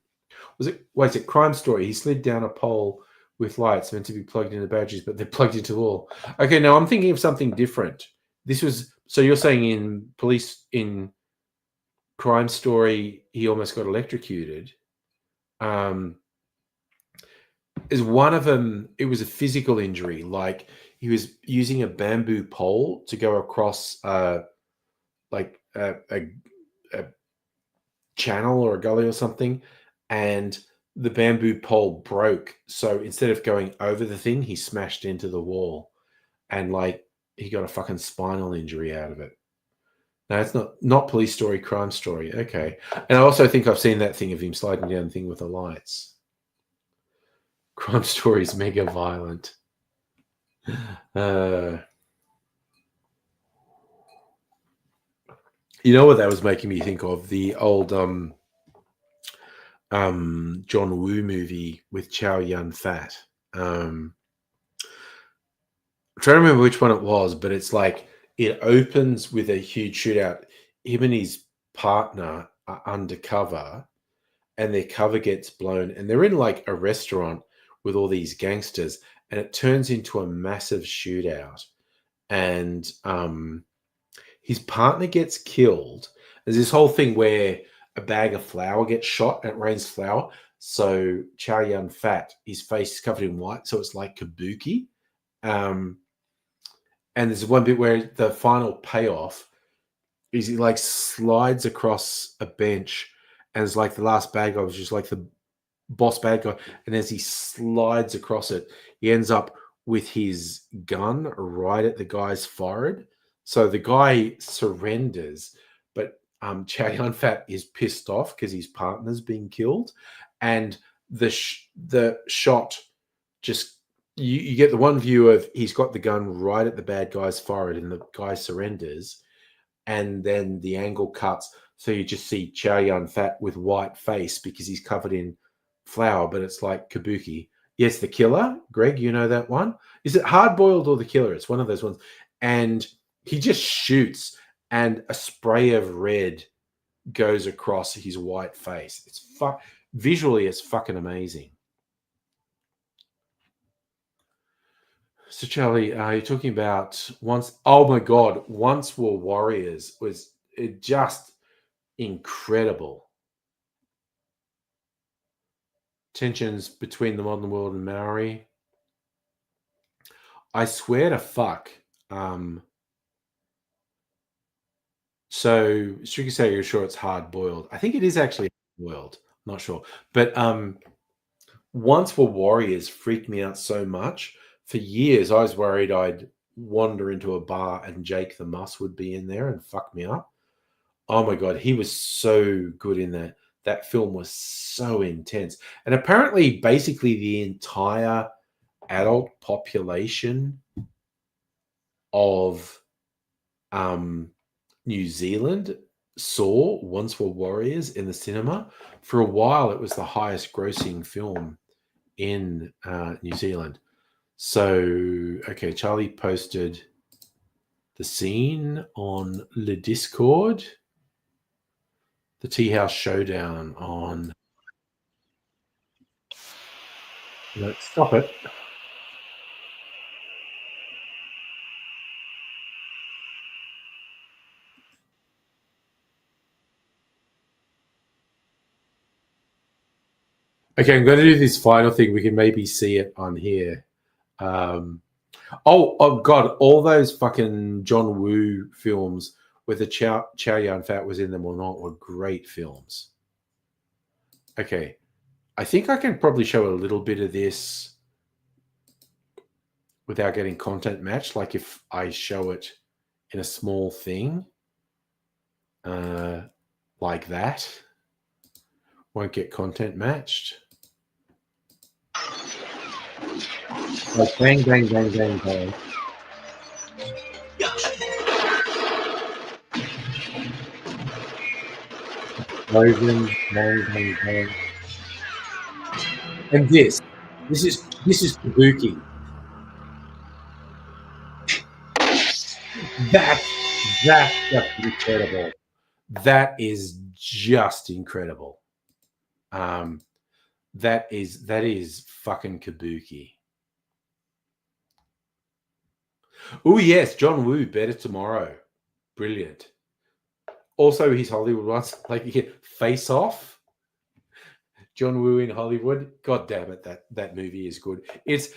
Was it Crime Story? He slid down a pole with lights meant to be plugged into batteries, but they're plugged into the wall. Okay, now I'm thinking of something different. This was so you're saying in Crime Story he almost got electrocuted. Is one of them? It was a physical injury, like he was using a bamboo pole to go across like a channel or a gully or something, and the bamboo pole broke. So instead of going over the thing, he smashed into the wall, and like he got a fucking spinal injury out of it. No, it's not Police Story, Crime Story. Okay, and I also think I've seen that thing of him sliding down the thing with the lights. Crime Story is mega violent. Uh, you know what that was making me think of? The old John Woo movie with Chow Yun Fat. I'm trying to remember which one it was, but it's like it opens with a huge shootout. Him and his partner are undercover, and their cover gets blown, and they're in like a restaurant with all these gangsters, and it turns into a massive shootout. And his partner gets killed. There's this whole thing where a bag of flour gets shot and it rains flour. So Chow Yun Fat, his face is covered in white, so it's like kabuki. Um, and there's one bit where the final payoff is he like slides across a bench, and it's like the last bad guy was just like the boss bad guy, and as he slides across it, he ends up with his gun right at the guy's forehead. So the guy surrenders, but Chow Yun Fat is pissed off because his partner's being killed, and the shot just you get the one view of he's got the gun right at the bad guy's forehead, and the guy surrenders, and then the angle cuts, so you just see Chow Yun Fat with white face because he's covered in flour, but it's like kabuki. Yes, the killer, Greg, you know that one. Is it Hard Boiled or the Killer? It's one of those ones, and he just shoots, and a spray of red goes across his white face. Visually, it's fucking amazing. So, Charlie, you're talking about once. Oh my God, Once Were Warriors was it just incredible. Tensions between the modern world and Maori. I swear to fuck. So, Stricky say you're sure it's hard boiled. I think it is actually boiled. I'm not sure, but Once Were Warriors freaked me out so much. For years, I was worried I'd wander into a bar and Jake the Muss would be in there and fuck me up. Oh my God, he was so good in that. That film was so intense. And apparently, basically, the entire adult population of New Zealand saw Once Were Warriors in the cinema. For a while, it was the highest grossing film in New Zealand. So, okay, Charlie posted the scene on the Discord, the Tea House Showdown on. No, stop it. Okay, I'm going to do this final thing. We can maybe see it on here. Um, oh God! All those fucking John Woo films, whether Chow Yun Fat was in them or not, were great films. Okay, I think I can probably show a little bit of this without getting content matched. Like if I show it in a small thing. like that. Won't get content matched. Like bang, bang, bang, bang, bang. Explosion, bang, bang, bang. And this is kabuki. That's just incredible. That is just incredible. That is fucking kabuki. Oh yes, John Woo, Better Tomorrow, brilliant. Also, his Hollywood ones like Face Off. John Woo in Hollywood. God damn it, that movie is good. It's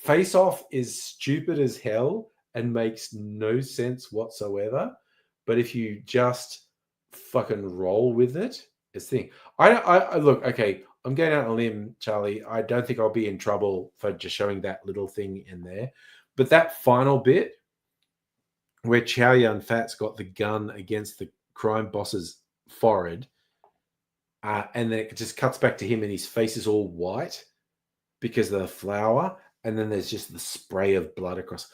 Face Off is stupid as hell and makes no sense whatsoever. But if you just fucking roll with it, it's the thing. I look, okay, I'm going out on a limb, Charlie. I don't think I'll be in trouble for just showing that little thing in there. But that final bit where Chow Yun Fat's got the gun against the crime boss's forehead, and then it just cuts back to him and his face is all white because of the flour, and then there's just the spray of blood across.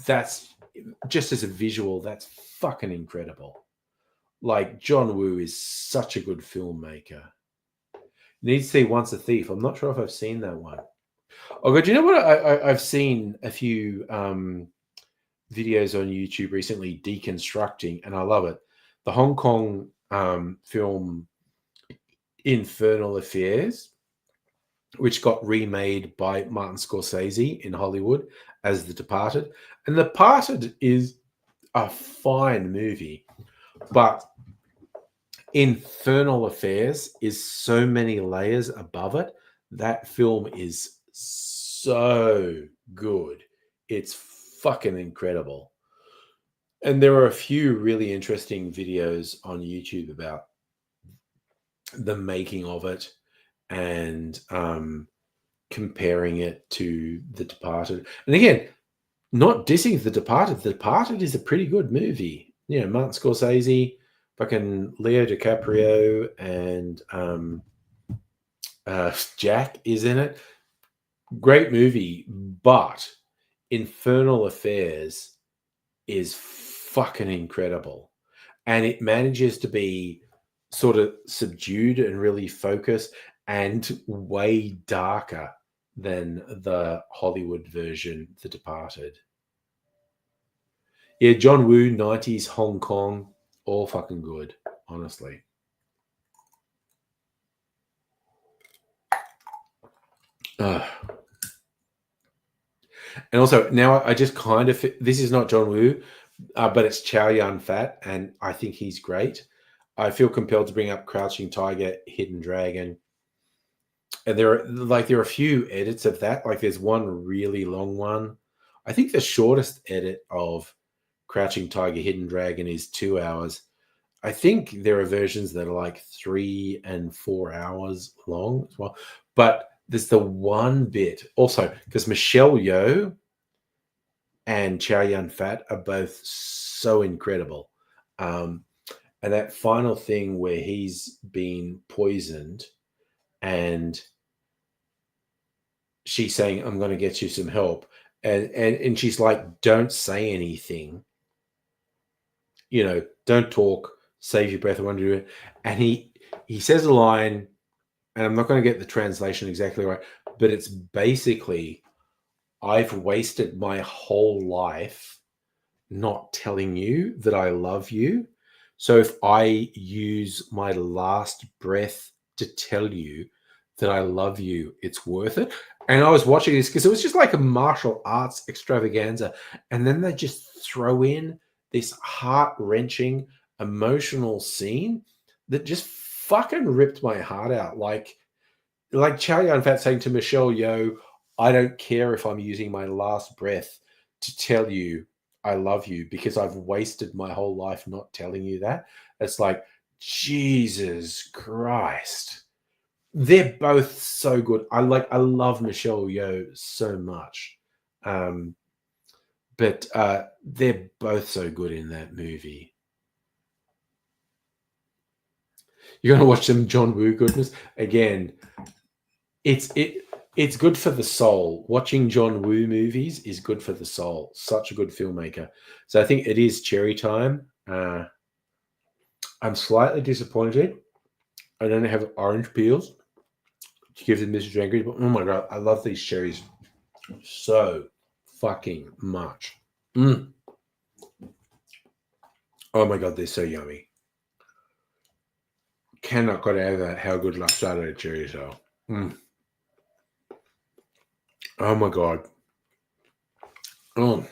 That's just as a visual, that's fucking incredible. Like, John Woo is such a good filmmaker. Need to see Once a Thief. I'm not sure if I've seen that one. Oh god, you know what? I've seen a few videos on YouTube recently deconstructing, and I love it. The Hong Kong film Infernal Affairs, which got remade by Martin Scorsese in Hollywood as The Departed. And The Departed is a fine movie, but Infernal Affairs is so many layers above it. That film is so good. It's fucking incredible. And there are a few really interesting videos on YouTube about the making of it and comparing it to The Departed. And again, not dissing The Departed. The Departed is a pretty good movie. You know, Martin Scorsese, fucking Leo DiCaprio, and Jack is in it. Great movie, but Infernal Affairs is fucking incredible. And it manages to be sort of subdued and really focused and way darker than the Hollywood version, The Departed. Yeah, John Woo, 90s Hong Kong, all fucking good, honestly. And also, now I just kind of, this is not John Woo, but it's Chow Yun Fat, and I think he's great. I feel compelled to bring up Crouching Tiger, Hidden Dragon. And there are a few edits of that. Like, there's one really long one. I think the shortest edit of Crouching Tiger, Hidden Dragon is 2 hours. I think there are versions that are like 3 and 4 hours long as well. But there's the one bit also because Michelle Yeoh and Chow Yun Fat are both so incredible. And that final thing where he's been poisoned and she's saying, I'm going to get you some help. And she's like, don't say anything. You know, don't talk, save your breath. I want to do it. And he says a line, and I'm not going to get the translation exactly right, but it's basically, I've wasted my whole life not telling you that I love you. So if I use my last breath to tell you that I love you, it's worth it. And I was watching this because it was just like a martial arts extravaganza. And then they just throw in this heart-wrenching, emotional scene that just fucking ripped my heart out. Like Chow Yun Fat saying to Michelle Yeoh, I don't care if I'm using my last breath to tell you I love you because I've wasted my whole life not telling you that. It's like, Jesus Christ. They're both so good. I love Michelle Yeoh so much. But they're both so good in that movie. You're going to watch some John Woo goodness again. It's good for the soul. Watching John Woo movies is good for the soul. Such a good filmmaker. So I think it is cherry time. I'm slightly disappointed I don't have orange peels to give them Mr. Angry, but oh my god, I love these cherries so fucking much. Mm. Oh my god, they're so yummy. Cannot get over how good Luxardo cherries are. Mm. Oh my god. Oh.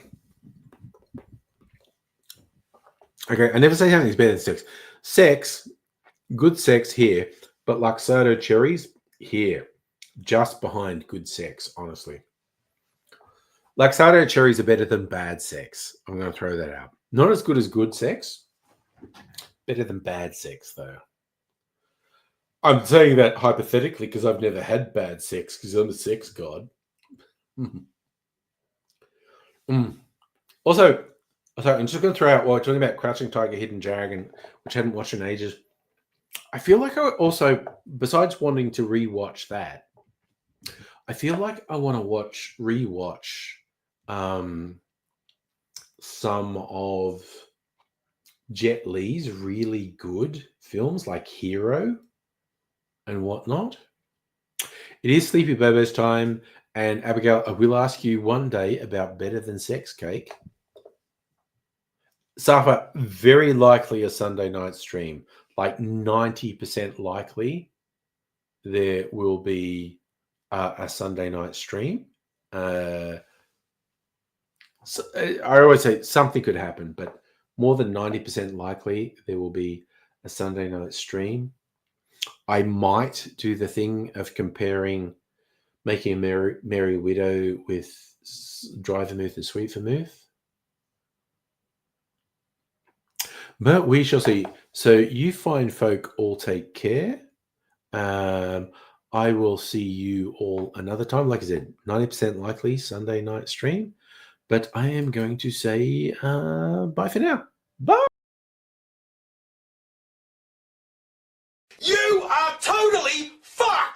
Okay, I never say something's better than sex. Sex, good sex here, but Luxardo cherries here, just behind good sex, honestly. Luxardo cherries are better than bad sex. I'm going to throw that out. Not as good as good sex. Better than bad sex, though. I'm saying that hypothetically because I've never had bad sex because I'm a sex god. Also, I'm just going to throw out while we're talking about Crouching Tiger, Hidden Dragon, which I hadn't watched in ages. I feel like I also, besides wanting to rewatch that, I feel like I want to rewatch some of Jet Li's really good films like Hero and whatnot. It is Sleepy Bobo's time, and Abigail, I will ask you one day about Better Than Sex Cake. Safa, very likely a Sunday night stream, like 90% likely there will be a Sunday night stream. So, I always say something could happen, but more than 90% likely there will be a Sunday night stream. I might do the thing of comparing Making a Merry Widow with Dry Vermouth and Sweet Vermouth. But we shall see. So you fine folk all take care. I will see you all another time. Like I said, 90% likely Sunday night stream. But I am going to say bye for now. Bye. You are totally fucked!